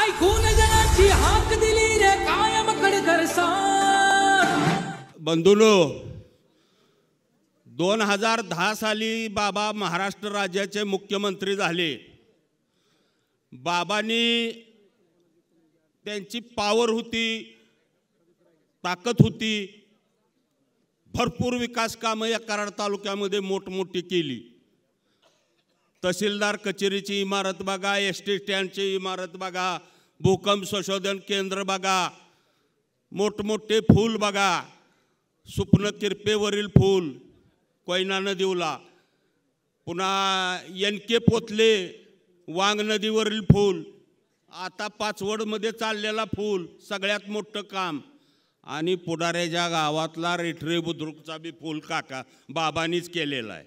ऐकून जनाची हाक दिली रे कायम खडकर बंधूनो, 2010 साली बाबा महाराष्ट्र राज्याचे मुख्यमंत्री झाले। बाबांनी त्यांची पावर होती, ताकद होती, भरपूर विकास कामं या कराड तालुक्यामध्ये मोठमोठी केली। तहसीलदार कचेरीची इमारत बघा, एसटी स्टँडची इमारत बघा, भूकंप संशोधन केंद्र बघा, मोठमोठे फूल बघा, सुपन किरपेवरील फूल कोयना नदीवला, पुन्हा एनके पोतले वांग नदीवरील फूल, आता पाचवडमध्ये चाललेला फूल, सगळ्यात मोठं काम। आणि पुढाऱ्याच्या गावातला रेठरे बुद्रुकचा बी फूल काका बाबांनीच केलेला आहे।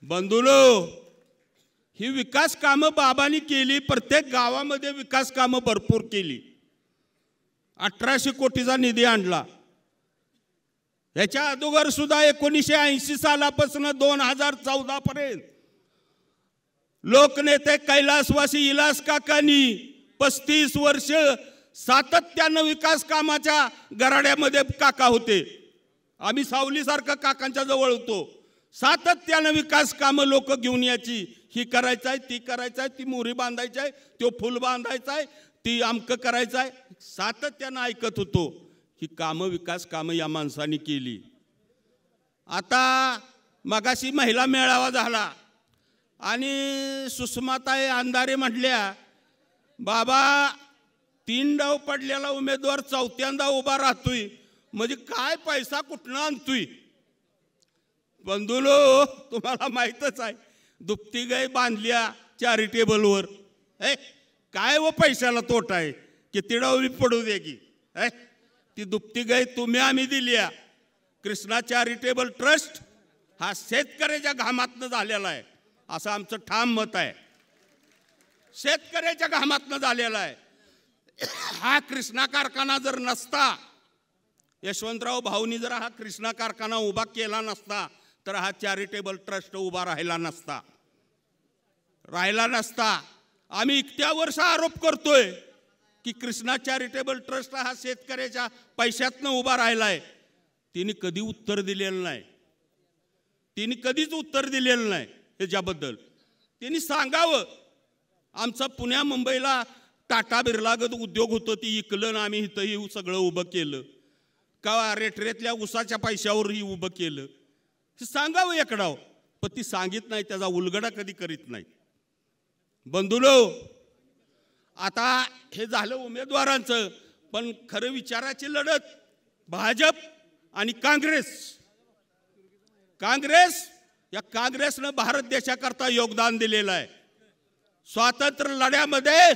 बंधूनो, ही विकास कामं बाबांनी केली, प्रत्येक गावामध्ये विकास कामं भरपूर केली। 1800 कोटीचा निधी आणला। याच्या अगोदर सुद्धा 1980 सालापासून 2014 पर्यंत लोकनेते कैलासवासी इलास काकांनी 35 वर्ष सातत्यानं विकास कामाच्या गराड्यामध्ये काका होते। आम्ही सावलीसारखं काकांच्या जवळ होतो। सातत्यानं विकास कामं लोक घेऊन याची, ही करायचं आहे, ती करायचं आहे, ती मोरी बांधायची आहे, तो फुल बांधायचा आहे, ती आमकं करायचं आहे, सातत्यानं ऐकत होतो। ही कामं विकास कामं या माणसांनी केली। आता मगाशी महिला मेळावा झाला आणि सुषमाताई अंधारे म्हटल्या, बाबा 3 डाव पडलेला उमेदवार चौथ्यांदा उभा राहतोय, म्हणजे काय पैसा कुठनं आणतोय? बंधूलो, तुम्हाला माहीतच आहे, दुपती गाय बांधल्या चॅरिटेबलवर, काय व पैशाला तोटा आहे? किती डाव पडू दे की, ती दुपती गाय तुम्ही आम्ही दिल्या। कृष्णा चॅरिटेबल ट्रस्ट हा शेतकऱ्याच्या घामातनं झालेला आहे, असं आमचं ठाम मत आहे। शेतकऱ्याच्या घामातनं झालेला आहे। हा कृष्णा कारखाना जर नसता, यशवंतराव भाऊनी जर हा कृष्णा कारखाना उभा केला नसता, तर हा चॅरिटेबल ट्रस्ट उभा राहिला नसता। आम्ही इतक्या वर्ष आरोप करतोय की कृष्णा चॅरिटेबल ट्रस्ट हा शेतकऱ्याच्या पैशातनं उभा राहिलाय। तिने कधी उत्तर दिलेलं नाही, तिने कधीच उत्तर दिलेलं नाही ह्याच्याबद्दल। तिने सांगावं, आमचा पुण्या मुंबईला टाटा बिर्लागत उद्योग होतं, ती इकलं ना, आम्ही इथंही सगळं उभं केलं का? रेटरेतल्या उसाच्या पैशावर ही उभं केलं, हे सांगावं एकडाव, पण ती सांगित नाही, त्याचा उलगडा कधी करीत नाही। बंधूनो, आता हे झालं उमेदवारांचं, पण खरं विचाराची लढत भाजप आणि काँग्रेस या काँग्रेसनं भारत देशाकरता योगदान दिलेलं आहे। स्वातंत्र्य लढ्यामध्ये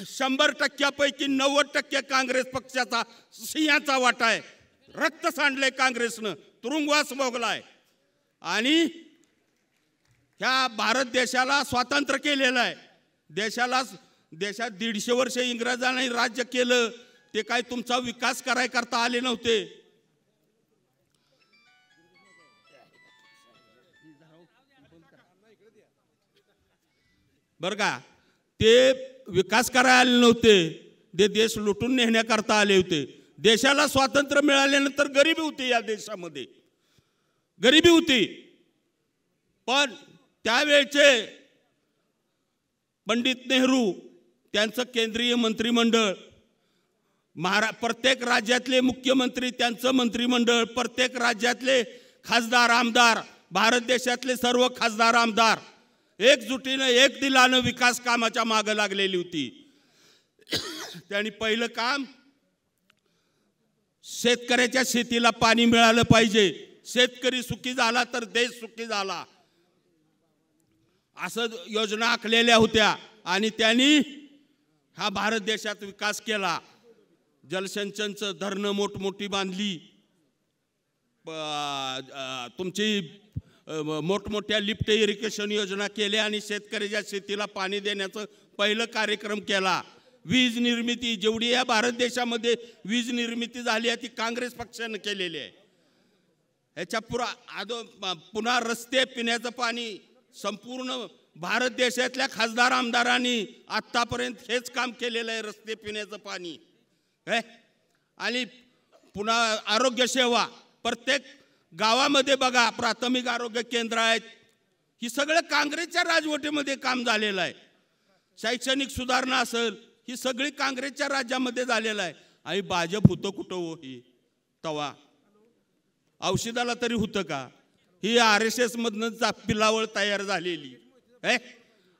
100%पैकी 90% काँग्रेस पक्षाचा सिंहाचा वाटा आहे। रक्त सांडले काँग्रेसनं, तुरुंगवास भोगलाय आणि ह्या भारत देशाला स्वातंत्र्य केलेलं आहे। देशात 150 वर्ष इंग्रजांनी राज्य केलं, ते काय तुमचा विकास करता आले नव्हते। बरं का, ते विकास करायला आले नव्हते, ते देश लुटून नेण्याकरता आले होते। देशाला स्वातंत्र्य मिळाल्यानंतर गरिबी होती, या देशामध्ये गरिबी होती, पण त्यावेळचे पंडित नेहरू, त्यांचं केंद्रीय मंत्रिमंडळ, प्रत्येक राज्यातले मुख्यमंत्री, त्यांचं मंत्रिमंडळ, प्रत्येक राज्यातले खासदार आमदार, भारत देशातले सर्व खासदार आमदार एकजुटीनं एक दिलानं विकास कामाच्या मागे लागलेली होती। त्यांनी पहिलं काम, शेतकऱ्याच्या शेतीला पाणी मिळालं पाहिजे, शेतकरी सुखी झाला तर देश सुखी झाला, असं योजना आखलेल्या होत्या आणि त्यांनी हा भारत देशात विकास केला। जलसिंचनचं धरणं मोठमोठी बांधली, तुमची मोठमोठ्या लिफ्ट इरिगेशन योजना केल्या आणि शेतकऱ्याच्या शेतीला पाणी देण्याचं पहिलं कार्यक्रम केला। वीज निर्मिती, जेवढी या भारत देशामध्ये वीज निर्मिती झाली आहे ती काँग्रेस पक्षानं केलेली आहे। ह्याच्या पुन्हा रस्ते, पिण्याचं पाणी, संपूर्ण भारत देशातल्या खासदार आमदारांनी आत्तापर्यंत हेच काम केलेलं आहे, रस्ते, पिण्याचं पाणी आणि पुन्हा आरोग्य सेवा. प्रत्येक गावामध्ये बघा प्राथमिक आरोग्य केंद्र आहेत. ही सगळं काँग्रेसच्या राजवटीमध्ये काम झालेलं आहे. शैक्षणिक सुधारणा असेल ही सगळी काँग्रेसच्या राज्यामध्ये झालेलं आहे. आणि भाजप होतं कुठं हो? ही तवा औषधाला तरी होतं का? ही RSS मधनं पिलावळ तयार झालेली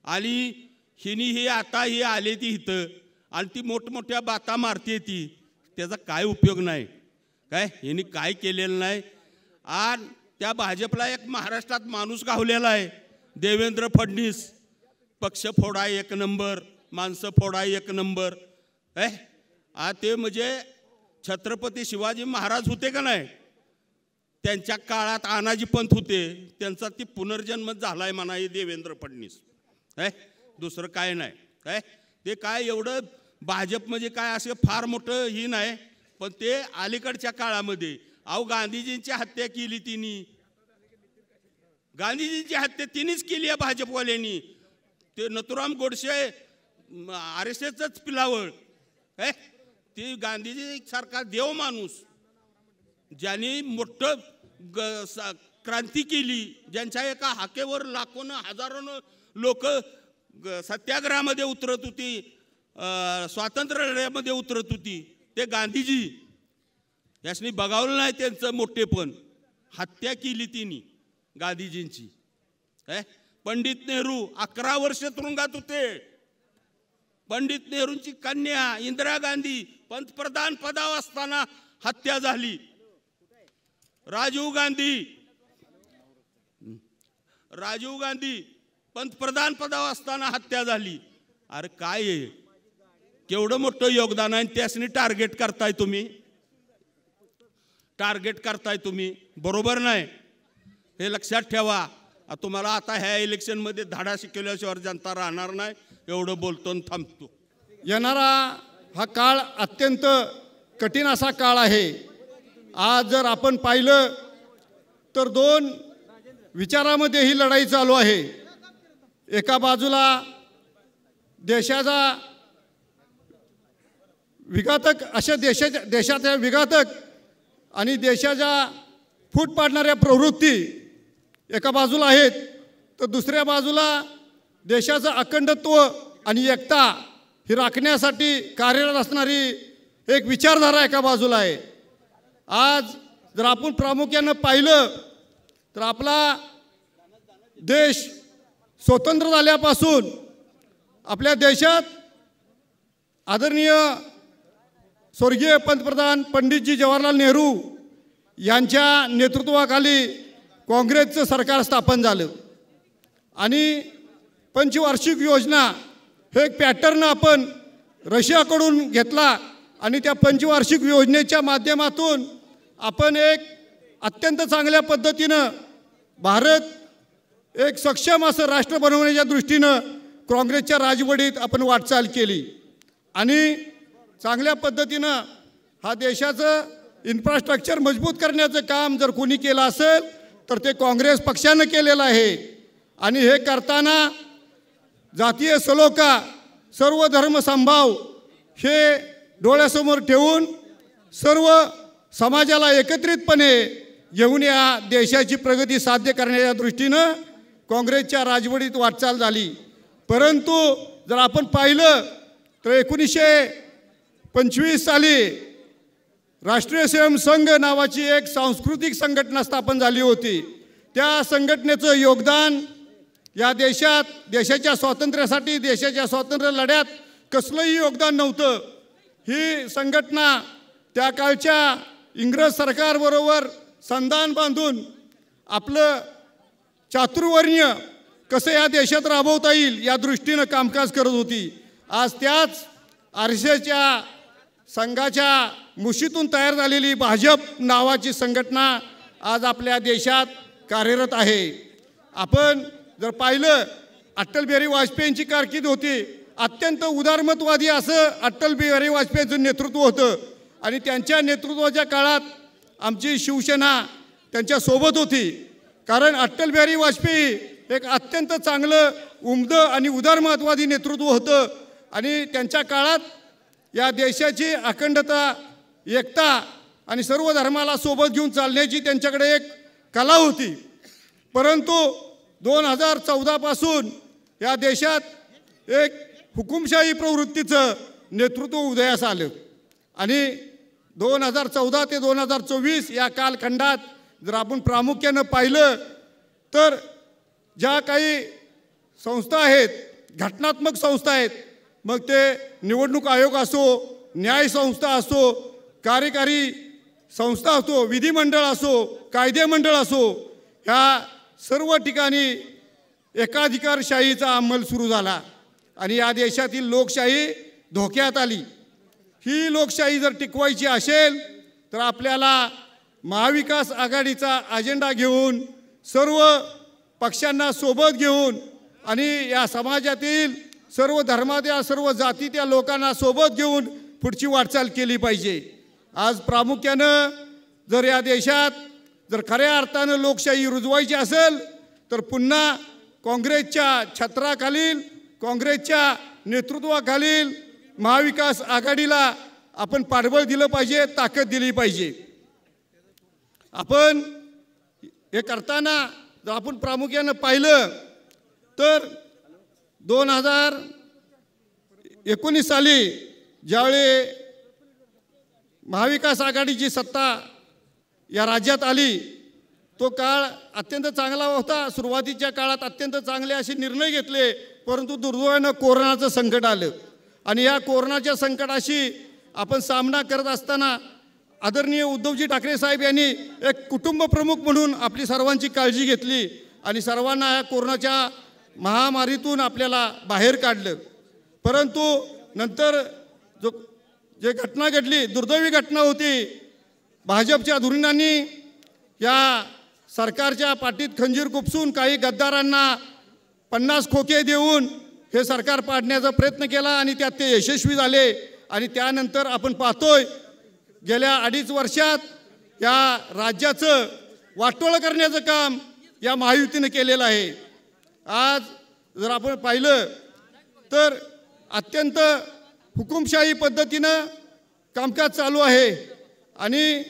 आणि हिनी ही आता ही आले ती इथं आणि ती मोठमोठ्या बाता मारते ती, त्याचा काय उपयोग नाही. हिनी काय केलेलं नाही. आणि त्या भाजपला एक महाराष्ट्रात माणूस गावलेला आहे, देवेंद्र फडणवीस. पक्ष फोडा एक नंबर, माणसं फोडा एक नंबर. ते म्हणजे छत्रपती शिवाजी महाराज होते का नाही, त्यांच्या काळात आनाजी पंत होते, त्यांचा ती पुनर्जन्म झालाय म्हणा हे देवेंद्र फडणवीस. दुसरं काय नाही. ते काय एवढं भाजप म्हणजे काय असं फार मोठं ही नाही, पण ते अलीकडच्या काळामध्ये अहो गांधीजींची हत्या केली तिने. गांधीजींची हत्या तिनेच केली आहे भाजपवाल्यांनी. ते नथुराम गोडसे RSSच पिलावळ. ती गांधीजी सारखा देव माणूस ज्यांनी मोठं क्रांती केली, ज्यांच्या एका हाकेवर लाखोनं हजारोनं लोक सत्याग्रहामध्ये उतरत होती, स्वातंत्र्य लढ्यामध्ये उतरत होती, ते गांधीजी. यासनी बघावलं नाही त्यांचं मोठेपण. हत्या केली तिने गांधीजींची. पंडित नेहरू 11 वर्ष तुरुंगात होते. पंडित नेहरूंची कन्या इंदिरा गांधी पंतप्रधान पदावर असताना हत्या झाली. राजीव गांधी पंतप्रधान पदावर असताना हत्या झाली. अरे काय आहे, केवढं मोठं योगदान आहे. त्यासनी टार्गेट करताय तुम्ही, बरोबर नाही. हे लक्षात ठेवा. तुम्हाला आता ह्या इलेक्शनमध्ये धाडा शिकवल्याशिवाय जनता राहणार नाही. एवढं बोलतो आणि थांबतो. येणारा हा काळ अत्यंत कठीण असा काळ आहे. आज जर आपण पाहिलं तर दोन विचारामध्ये ही लढाई चालू आहे. एका बाजूला देशाचा विघातक अशा देशाच्या विघातक आणि देशाच्या फूट पाडणाऱ्या प्रवृत्ती एका बाजूला आहेत, तर दुसऱ्या बाजूला देशाचं अखंडत्व आणि एकता ही राखण्यासाठी कार्यरत असणारी एक विचारधारा एका बाजूला आहे. आज जर आपण प्रामुख्यानं पाहिलं तर आपला देश स्वतंत्र झाल्यापासून आपल्या देशात आदरणीय स्वर्गीय पंतप्रधान पंडितजी जवाहरलाल नेहरू यांच्या नेतृत्वाखाली काँग्रेसचं सरकार स्थापन झालं आणि पंचवार्षिक योजना हे एक पॅटर्न आपण रशियाकडून घेतला आणि त्या पंचवार्षिक योजनेच्या माध्यमातून आपण एक अत्यंत चांगल्या पद्धतीनं भारत एक सक्षम असं राष्ट्र बनवण्याच्या दृष्टीनं काँग्रेसच्या राजवटीत आपण वाटचाल केली आणि चांगल्या पद्धतीनं हा देशाचं इन्फ्रास्ट्रक्चर मजबूत करण्याचं काम जर कोणी केलं असेल तर ते काँग्रेस पक्षानं केलेलं आहे. आणि हे करताना जातीय सलोखा, सर्व धर्म समभाव हे डोळ्यासमोर ठेवून सर्व समाजाला एकत्रितपणे घेऊन या देशाची प्रगती साध्य करण्याच्या दृष्टीनं काँग्रेसच्या राजवटीत वाटचाल झाली. परंतु जर आपण पाहिलं तर 1925 साली राष्ट्रीय स्वयंसंघ नावाची एक सांस्कृतिक संघटना स्थापन झाली होती. त्या संघटनेचं योगदान या देशात देशाच्या स्वातंत्र्यासाठी देशाच्या स्वातंत्र्य लढ्यात कसलंही योगदान नव्हतं. ही संघटना त्या काळच्या इंग्रज सरकारबरोबर संधान बांधून आपलं चातुर्वर्ण्य कसं या देशात राबवता येईल या दृष्टीनं कामकाज करत होती. आज त्याच RSSच्या संघाच्या मुशीतून तयार झालेली भाजप नावाची संघटना आज आपल्या देशात कार्यरत आहे. आपण जर पाहिलं अटल बिहारी वाजपेयींची कारकीर्द होती. अत्यंत उदारमतवादी असं अटल बिहारी वाजपेयींचं नेतृत्व होतं आणि त्यांच्या नेतृत्वाच्या काळात आमची शिवसेना त्यांच्या सोबत होती. कारण अटल बिहारी वाजपेयी एक अत्यंत चांगलं उमदं आणि उदारमतवादी नेतृत्व होतं आणि त्यांच्या काळात या देशाची अखंडता, एकता आणि सर्व धर्माला सोबत घेऊन चालण्याची त्यांच्याकडे एक कला होती. परंतु 2014 पासून या देशात एक हुकुमशाही प्रवृत्तीचं नेतृत्व उदयास आलं आणि 2014 ते 2024 या कालखंडात जर आपण प्रामुख्यानं पाहिलं तर ज्या काही संस्था आहेत, घटनात्मक संस्था आहेत, मग ते निवडणूक आयोग असो, न्याय संस्था असो, कार्यकारी संस्था असो, विधिमंडळ असो, कायदेमंडळ असो, ह्या सर्व ठिकाणी एकाधिकारशाहीचा अंमल सुरू झाला आणि या देशातील लोकशाही धोक्यात आली. ही लोकशाही जर टिकवायची असेल तर आपल्याला महाविकास आघाडीचा अजेंडा घेऊन सर्व पक्षांना सोबत घेऊन आणि या समाजातील सर्व धर्माच्या, सर्व जातीच्या लोकांना सोबत घेऊन पुढची वाटचाल केली पाहिजे. आज प्रामुख्यानं जर या देशात जर खऱ्या अर्थानं लोकशाही रुजवायची असेल तर पुन्हा काँग्रेसच्या छत्राखालील, काँग्रेसच्या नेतृत्वाखालील महाविकास आघाडीला आपण पाठबळ दिलं पाहिजे, ताकद दिली पाहिजे. आपण हे करताना जर आपण प्रामुख्यानं पाहिलं तर 2019 साली ज्यावेळी महाविकास आघाडीची सत्ता या राज्यात आली तो काळ अत्यंत चांगला होता. सुरुवातीच्या काळात अत्यंत चांगले असे निर्णय घेतले, परंतु दुर्दैवानं कोरोनाचं संकट आलं आणि या कोरोनाच्या संकटाशी आपण सामना करत असताना आदरणीय उद्धवजी ठाकरे साहेब यांनी एक कुटुंब प्रमुख म्हणून आपली सर्वांची काळजी घेतली आणि सर्वांना या कोरोनाच्या महामारीतून आपल्याला बाहेर काढलं. परंतु नंतर जे घटना घडली, दुर्दैवी घटना होती, भाजपच्या धुरीणांनी या सरकारच्या पाठीत खंजीर खुपसून काही गद्दारांना 50 खोके देऊन हे सरकार पाडण्याचा प्रयत्न केला आणि त्यात ते यशस्वी झाले. आणि त्यानंतर आपण पाहतोय गेल्या 2.5 वर्षात या राज्याचं वाटोळं करण्याचं काम या महायुतीनं केलेलं आहे. आज जर आपण पाहिलं तर अत्यंत हुकुमशाही पद्धतीनं कामकाज चालू आहे आणि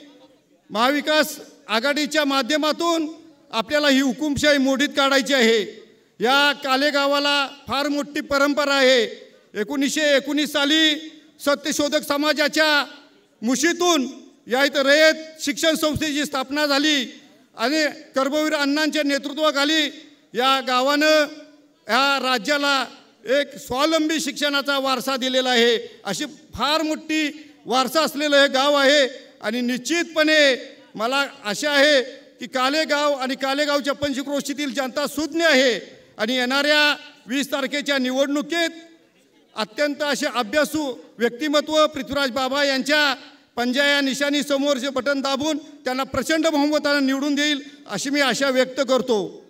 महाविकास आघाडीच्या माध्यमातून आपल्याला ही हुकुमशाही मोडीत काढायची आहे. या कालेगावाला फार मोठी परंपरा आहे. 1919 साली सत्यशोधक समाजाच्या मुशीतून या इथं रयत शिक्षण संस्थेची स्थापना झाली आणि कर्मवीर अण्णांच्या नेतृत्वाखाली या गावानं या राज्याला एक स्वावलंबी शिक्षणाचा वारसा दिलेला आहे. अशी फार मोठी वारसा असलेलं हे गाव आहे आणि निश्चितपणे मला आशा आहे की कालेगाव आणि कालेगावच्या पंचक्रोशीतील जनता सुज्ञ आहे आणि येणाऱ्या 20 तारखेच्या निवडणुकीत अत्यंत असे अभ्यासू व्यक्तिमत्व पृथ्वीराज बाबा यांच्या पंजा या निशाणी समोरचे बटन दाबून त्यांना प्रचंड बहुमताने निवडून देईल अशी मी आशा व्यक्त करतो.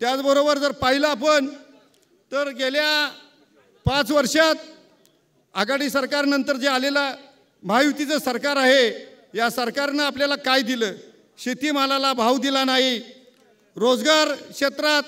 त्याचबरोबर जर पाहिलं आपण तर गेल्या 5 वर्षात आघाडी सरकारनंतर जे आलेला महायुतीचं सरकार आहे, या सरकारनं आपल्याला काय दिलं? शेतीमालाला भाव दिला नाही, रोजगार क्षेत्रात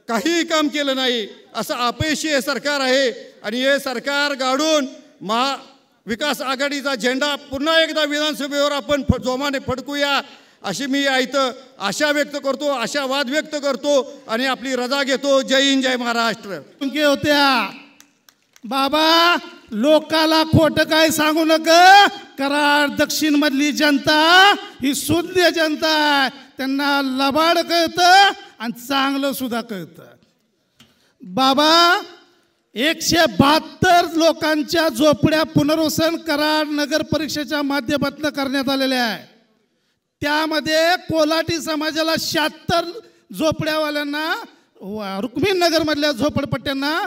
काहीही काम केलं नाही, असं अपयशी हे सरकार आहे. आणि हे सरकार गाडून महाविकास आघाडीचा झेंडा पुन्हा एकदा विधानसभेवर आपण जोमाने फडकूया अशी मी इथं आशा व्यक्त करतो, आशावाद व्यक्त करतो आणि आपली रजा घेतो. जय हिंद, जय महाराष्ट्र. होत्या बाबा, लोकाला खोटं काय सांगू नका. कराड दक्षिण मधली जनता ही शुद्ध जनता आहे, त्यांना लबाड कळतं आणि चांगलं सुद्धा कळतं. बाबा 172 लोकांच्या झोपड्या पुनर्वसन कराड नगर परिषदेच्या माध्यमातून करण्यात आलेल्या आहे. त्यामध्ये कोल्हाटी समाजाला 76 झोपड्यावाल्यांना, रुक्मिणी नगरमधल्या झोपडपट्ट्यांना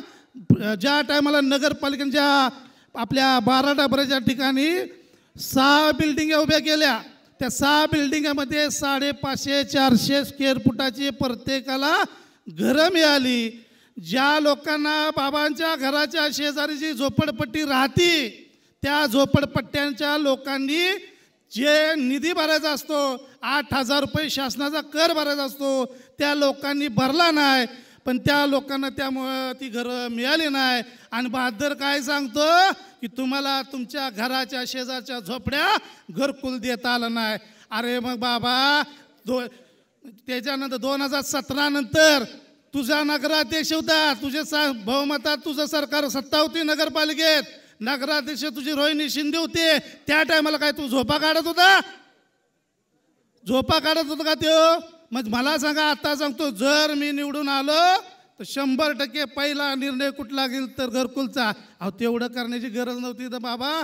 ज्या टायमाला नगरपालिकेच्या आपल्या 12 डबऱ्याच्या ठिकाणी 6 बिल्डिंगा उभ्या केल्या, त्या 6 बिल्डिंगामध्ये 550-400 स्क्वेअर फुटाची प्रत्येकाला घरं मिळाली. ज्या लोकांना बाबांच्या घराच्या शेजारी जी झोपडपट्टी राहती त्या झोपडपट्ट्यांच्या लोकांनी जे निधी भरायचा असतो, 8,000 रुपये शासनाचा कर भरायचा असतो, त्या लोकांनी भरला नाही. पण त्या लोकांना त्यामुळं ती घरं मिळाली नाही. आणि बहादर काय सांगतो की तुम्हाला तुमच्या घराच्या शेजारच्या झोपड्या घरकुल देता आलं नाही. अरे मग बाबा त्याच्यानंतर 2017 नंतर तुझा नगराध्यक्ष होता, तुझे बहुमतात तुझं सरकार सत्ता होती नगरपालिकेत, नगराध्यक्ष तुझी रोहिणी शिंदे होते. त्या टायमाला काय तू झोपा काढत होता? झोपा काढत होता का त्यो? मग मला सांगा, आता सांगतो, जर मी निवडून आलो तर 100% पहिला निर्णय कुठला घेईल तर घरकुलचा. अहो तेवढं करण्याची गरज नव्हती तर बाबा.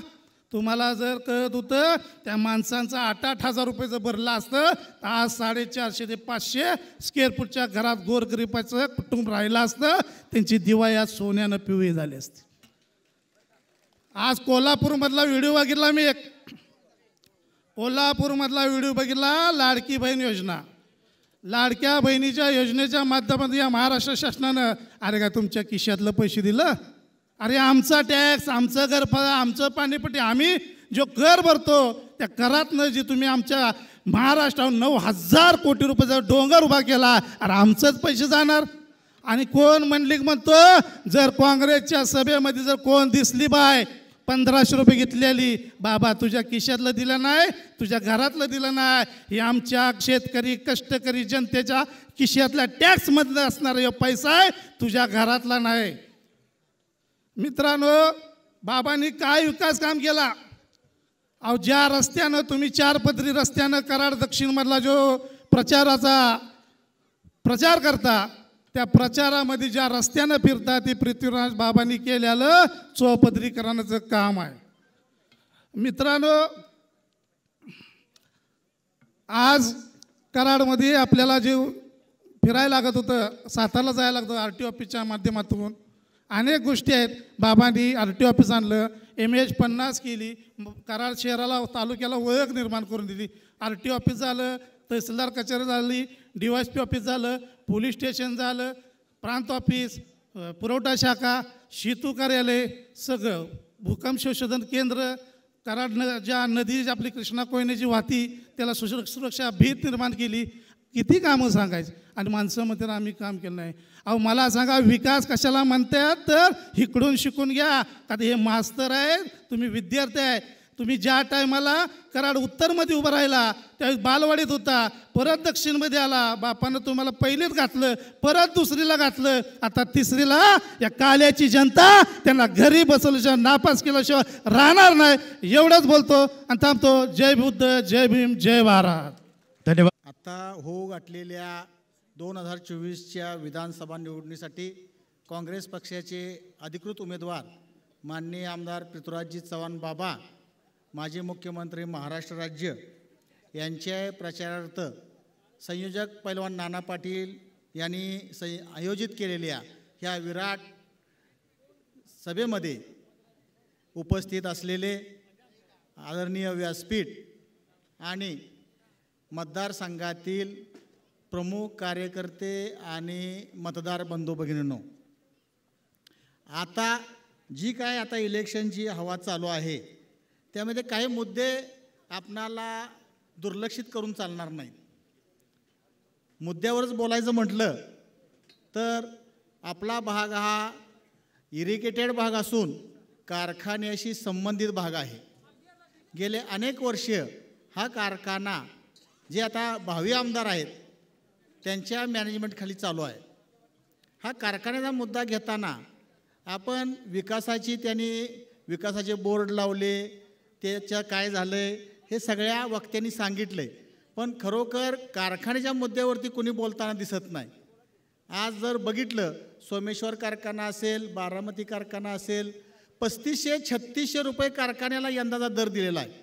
तुम्हाला जर कळत होतं त्या माणसांचं 8,000 रुपये जर भरलं असतं तर आज 450 ते 500 स्क्वेअर फूटच्या घरात गोरगरिबाचं कुटुंब राहिलं असतं, त्यांची दिवाळी आज सोन्यानं पिवळी झाली असती. आज कोल्हापूरमधला व्हिडिओ बघितला मी, कोल्हापूरमधला व्हिडिओ बघितला, लाडकी बहीण योजना. लाडक्या बहिणीच्या योजनेच्या माध्यमातून या महाराष्ट्र शासनानं अरे काय तुमच्या खिशातलं पैसे दिलं? अरे आमचा टॅक्स, आमचं घर, आमचं पाणीपट्टी, आम्ही जो कर भरतो त्या करातनं जे तुम्ही आमच्या महाराष्ट्रावर 9,000 कोटी रुपयाचा डोंगर उभा केला, अरे आमचंच पैसे जाणार. आणि कोण म्हणतो, जर काँग्रेसच्या सभेमध्ये जर कोण दिसली बाय 1500 रुपये घेतलेली, बाबा तुझ्या खिशातलं दिलं नाही, तुझ्या घरातलं दिलं नाही, हे आमच्या शेतकरी कष्टकरी जनतेच्या खिशातल्या टॅक्समधलं असणारा पैसा आहे, तुझ्या घरातला नाही. मित्रांनो, बाबांनी काय विकास काम केला? अहो ज्या रस्त्यानं तुम्ही 4 पदरी रस्त्यानं कराड दक्षिणमधला जो प्रचाराचा प्रचार करता, त्या प्रचारामध्ये ज्या रस्त्यानं फिरता ते पृथ्वीराज बाबांनी केलेलं चौपदरीकरणाचं काम आहे. मित्रांनो, आज कराडमध्ये आपल्याला जे फिरायला लागत होतं, सातारला जायला लागतं RTO ऑफिसच्या माध्यमातून, अनेक गोष्टी आहेत. बाबांनी RTO ऑफिस आणलं, MH50 केली, कराड शहराला तालुक्याला ओळख निर्माण करून दिली. RTO ऑफिस झालं, तहसीलदार कचेरी झाली, DYSP ऑफिस झालं, पोलीस स्टेशन झालं, प्रांत ऑफिस, पुरवठा शाखा, शेतू कार्यालय, सगळं भूकंप संशोधन केंद्र, कराड ज्या नदी आपली कृष्णा कोयनेची वाहती त्याला सुरक्षा भीत निर्माण केली. किती कामं सांगायची आणि माणसं म्हणतात आम्ही काम केलं नाही. अहो मला सांगा, विकास कशाला म्हणतात तर इकडून शिकून घ्या. का हे मास्तर आहे, तुम्ही विद्यार्थी आहे. तुम्ही ज्या टायमाला कराड उत्तरमध्ये उभं राहिला त्यावेळेस बालवाडीत होता, परत दक्षिणमध्ये आला, बापानं तुम्हाला पहिलीत घातलं, परत दुसरीला घातलं, आता तिसरीला. या काल्याची जनता त्यांना घरी बसवल्याशिवाय नापास केल्याशिवाय राहणार नाही. एवढंच बोलतो आणि थांबतो. जय बुद्ध, जय भीम, जय भारत. धन्यवाद. आता होऊ घातलेल्या 2024च्या विधानसभा निवडणुकीसाठी काँग्रेस पक्षाचे अधिकृत उमेदवार माननीय आमदार पृथ्वीराजजी चव्हाण बाबा, माजी मुख्यमंत्री महाराष्ट्र राज्य, यांच्या प्रचारार्थ संयोजक पैलवान नाना पाटील यांनी आयोजित केलेल्या ह्या विराट सभेमध्ये उपस्थित असलेले आदरणीय व्यासपीठ आणि मतदारसंघातील प्रमुख कार्यकर्ते आणि मतदार बंधू भगिनींनो, आता जी काय आता इलेक्शनची हवा चालू आहे त्यामध्ये काही मुद्दे आपणाला दुर्लक्षित करून चालणार नाहीत. मुद्द्यावरच बोलायचं म्हटलं तर आपला भाग हा इरिगेटेड भाग असून कारखान्याशी संबंधित भाग आहे. गेले अनेक वर्ष हा कारखाना जे आता भावी आमदार आहेत त्यांच्या मॅनेजमेंटखाली चालू आहे. हा कारखान्याचा मुद्दा घेताना आपण विकासाचे बोर्ड लावले, त्याच्या काय झालं आहे हे सगळ्या वक्त्यांनी सांगितलं आहे, पण खरोखर कारखान्याच्या मुद्द्यावरती कोणी बोलताना दिसत नाही. आज जर बघितलं, सोमेश्वर कारखाना असेल, बारामती कारखाना असेल, 3500-3600 रुपये कारखान्याला यंदाचा दर दिलेला आहे.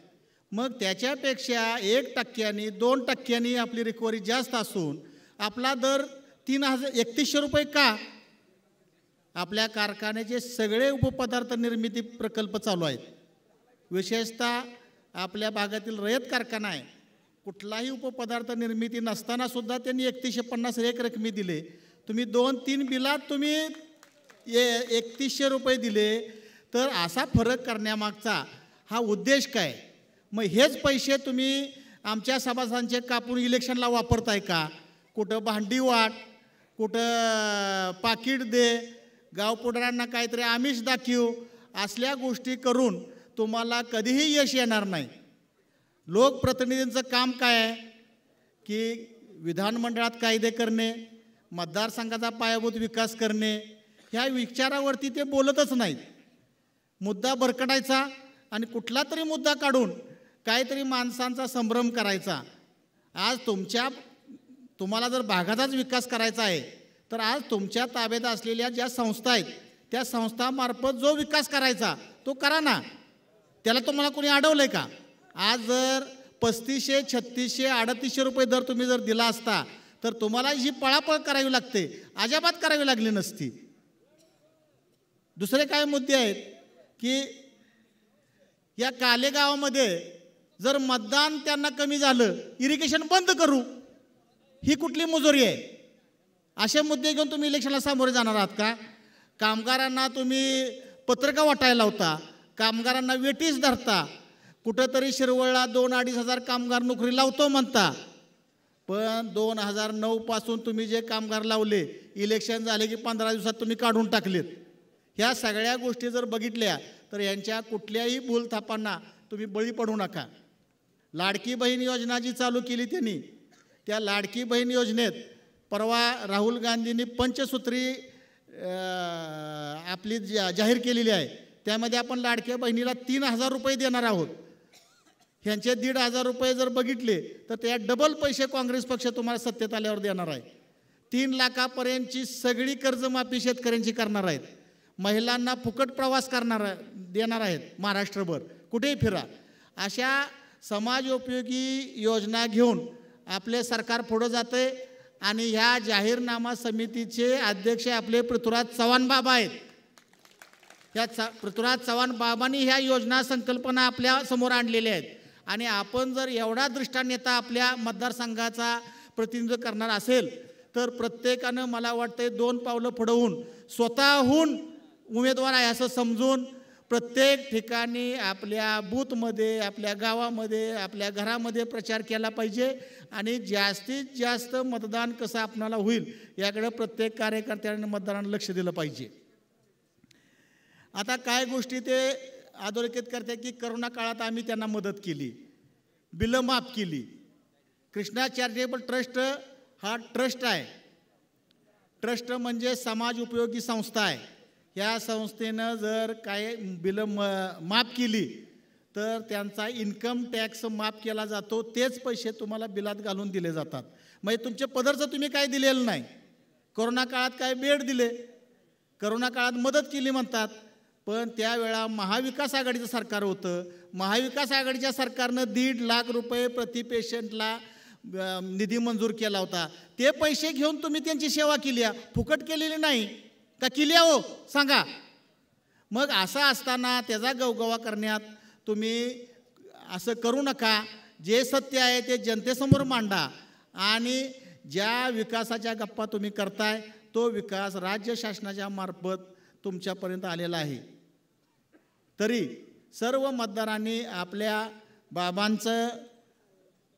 मग त्याच्यापेक्षा 1%, 2% आपली रिकव्हरी जास्त असून आपला दर 3100 रुपये का? आपल्या कारखान्याचे सगळे उपपदार्थ निर्मिती प्रकल्प चालू आहेत. विशेषतः आपल्या भागातील रयत कारखाना आहे, कुठलाही उपपदार्थ निर्मिती नसतानासुद्धा त्यांनी 3150 एक रकमी दिले. तुम्ही 2-3 बिलात तुम्ही 3100 रुपये दिले, तर असा फरक करण्यामागचा हा उद्देश काय? मग हेच पैसे तुम्ही आमच्या सभासदांचे कापून इलेक्शनला वापरताय का? कुठं भांडी वाट, कुठं पाकिट दे, गाव पुढाऱ्यांना काहीतरी आमिष दाखवू, असल्या गोष्टी करून तुम्हाला कधीही यश येणार नाही. लोकप्रतिनिधींचं काम काय आहे की विधानमंडळात कायदे करणे, मतदारसंघाचा पायाभूत विकास करणे, ह्या विचारावरती ते बोलतच नाहीत. मुद्दा भरकटायचा आणि कुठला तरी मुद्दा काढून काहीतरी माणसांचा संभ्रम करायचा. आज तुम्हाला जर भागाचाच विकास करायचा आहे तर आज तुमच्या ताब्यात असलेल्या ज्या संस्था आहेत त्या संस्थामार्फत जो विकास करायचा तो करा ना. त्याला तुम्हाला कोणी अडवलं आहे का? आज जर 3500, 3600, 3800 रुपये दर तुम्ही जर दिला असता तर तुम्हाला जी पळापळ करावी लागते अजाबात करावी लागली नसती. दुसरे काय मुद्दे आहेत की या कालेगावामध्ये जर मतदान त्यांना कमी झालं, इरिगेशन बंद करू, ही कुठली मुजोरी आहे? असे मुद्दे घेऊन तुम्ही इलेक्शनला सामोरे जाणार आहात का? कामगारांना तुम्ही पत्रकं वाटायला लावता, कामगारांना वेटीस धरता, कुठंतरी शिरवळला 2-2.5 हजार कामगार नोकरी लावतो म्हणता, पण 2009 पासून तुम्ही जे कामगार लावले इलेक्शन झाले की 15 दिवसात तुम्ही काढून टाकलेत. ह्या सगळ्या गोष्टी जर बघितल्या तर यांच्या कुठल्याही भूलथापांना तुम्ही बळी पडू नका. लाडकी बहीण योजना जी चालू केली त्यांनी, त्या लाडकी बहीण योजनेत परवा राहुल गांधींनी पंचसूत्री आपली जाहीर केलेली आहे. त्यामध्ये आपण लाडक्या बहिणीला 3000 रुपये देणार आहोत. ह्यांचे 1500 रुपये जर बघितले तर त्या डबल पैसे काँग्रेस पक्ष तुम्हाला सत्तेत आल्यावर देणार आहे. 3 लाखापर्यंतची सगळी कर्जमाफी शेतकऱ्यांची करणार आहेत. महिलांना फुकट प्रवास देणार आहेत महाराष्ट्रभर, कुठेही फिरा. अशा समाजोपयोगी योजना घेऊन आपले सरकार पुढं जाते आणि ह्या जाहीरनामा समितीचे अध्यक्ष आपले पृथ्वीराज चव्हाण बाबा आहेत. या पृथ्वीराज चव्हाण बाबांनी ह्या योजना संकल्पना आपल्या समोर आणलेल्या आहेत. आणि आपण जर एवढा दृष्टा नेता आपल्या मतदारसंघाचा प्रतिनिधित्व करणार असेल तर प्रत्येकानं मला वाटते 2 पावलं पुढं होऊन स्वतःहून उमेदवार आहे असं समजून प्रत्येक ठिकाणी आपल्या बूथमध्ये, आपल्या गावामध्ये, आपल्या घरामध्ये प्रचार केला पाहिजे आणि जास्तीत जास्त मतदान कसं आपणाला होईल याकडे प्रत्येक कार्यकर्त्यांनी मतदारांना लक्ष दिलं पाहिजे. आता काय गोष्टी ते अधोरेखित करते की करोना काळात आम्ही त्यांना मदत केली, बिलं माफ केली. कृष्णा चॅरिटेबल ट्रस्ट हा ट्रस्ट आहे. ट्रस्ट म्हणजे समाज उपयोगी संस्था आहे. या संस्थेनं जर काय बिलं माफ केली तर त्यांचा इन्कम टॅक्स माफ केला जातो. तेच पैसे तुम्हाला बिलात घालून दिले जातात. म्हणजे तुमचे पदरचं तुम्ही काय दिलेलं नाही. कोरोना काळात काय बेड दिले, कोरोना काळात मदत केली म्हणतात, पण त्यावेळा महाविकास आघाडीचं सरकार होतं. महाविकास आघाडीच्या सरकारनं 1.5 लाख रुपये प्रति पेशंटला निधी मंजूर केला होता. ते पैसे घेऊन तुम्ही त्यांची सेवा केली आहे, फुकट केलेली नाही का केली आहे हो सांगा. मग असं असताना त्याचा गवगवा करण्यात तुम्ही असं करू नका. जे सत्य आहे ते जनतेसमोर मांडा आणि ज्या विकासाच्या गप्पा तुम्ही करताय तो विकास राज्य शासनाच्या मार्फत तुमच्यापर्यंत आलेला आहे. तरी सर्व मतदारांनी आपल्या बाबांचं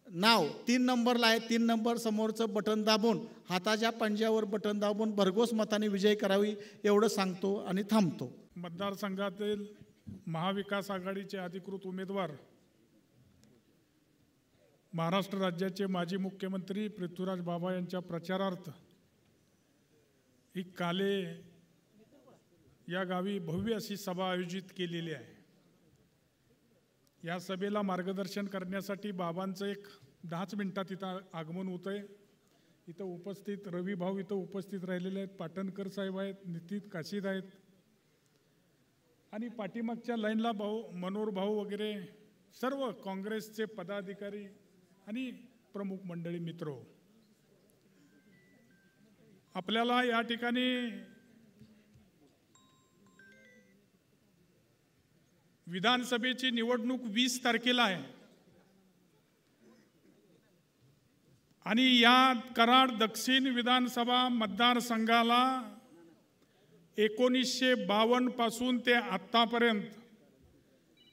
नाव 3 नंबरला आहे, 3 नंबर समोरचं बटन दाबून, हाताच्या पंजावर बटन दाबून भरघोस मताने विजय करावी एवढं सांगतो आणि थांबतो. मतदारसंघातील महाविकास आघाडीचे अधिकृत उमेदवार महाराष्ट्र राज्याचे माजी मुख्यमंत्री पृथ्वीराज बाबा यांच्या प्रचारार्थ ही काले या गावी भव्य अशी सभा आयोजित केलेली आहे. या सभेला मार्गदर्शन करण्यासाठी बाबांचं एक 10 मिनिटात इथं आगमन होतं आहे. इथं उपस्थित रवी भाऊ इथं उपस्थित राहिलेले आहेत, पाटणकर साहेब आहेत, नितीन काशीद आहेत आणि पाठीमागच्या लाईनला भाऊ मनोहर भाऊ वगैरे सर्व काँग्रेसचे पदाधिकारी आणि प्रमुख मंडळी मित्र. आपल्याला या ठिकाणी विधानसभेची निवडणूक 20 तारखेला आहे आणि या कराड दक्षिण विधानसभा मतदारसंघाला 1952 पासून ते आत्तापर्यंत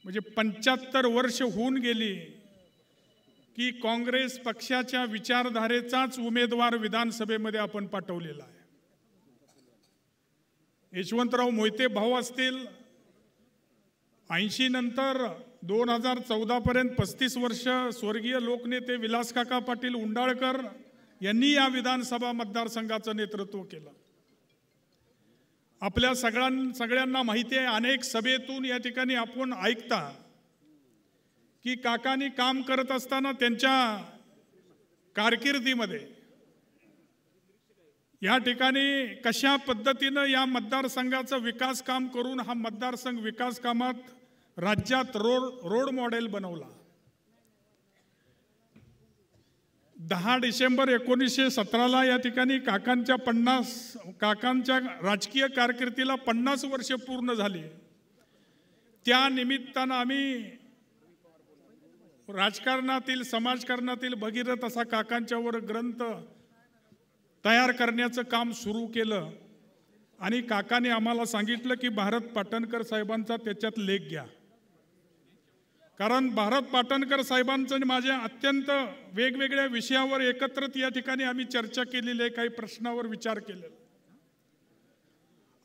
म्हणजे 75 वर्ष होऊन गेली की काँग्रेस पक्षाच्या विचारधारेचाच उमेदवार विधानसभेमध्ये आपण पाठवलेला आहे. यशवंतराव मोहिते भाऊ असतील, 80 नंतर 2014 पर्यंत 35 वर्ष स्वर्गीय लोकनेते विलासकाका पाटील उंडाळकर यांनी या विधानसभा मतदारसंघाचं नेतृत्व केलं. आपल्या सगळ्यांना माहिती आहे, अनेक सभेतून या ठिकाणी आपण ऐकता की काकांनी काम करत असताना त्यांच्या कारकिर्दीमध्ये या ठिकाणी कशा पद्धतीनं या मतदारसंघाचं विकास काम करून हा मतदारसंघ विकास कामात राज्यात रोड मॉडेल बनवला. 10 डिसेंबर 1917 या ठिकाणी काकांच्या राजकीय कारकिर्दीला 50 वर्ष पूर्ण झाली. त्या निमित्तानं आम्ही राजकारणातील समाजकारणातील भगीरथ असा काकांच्यावर ग्रंथ तयार करण्याचं काम सुरू केलं आणि काकाने आम्हाला सांगितलं की भारत पाटणकर साहेबांचा त्याच्यात लेख घ्या. कारण भारत पाटणकर साहेबांचं माझ्या अत्यंत वेगवेगळ्या विषयावर एकत्रित या ठिकाणी आम्ही चर्चा केलेली आहे, काही प्रश्नावर विचार केलेला.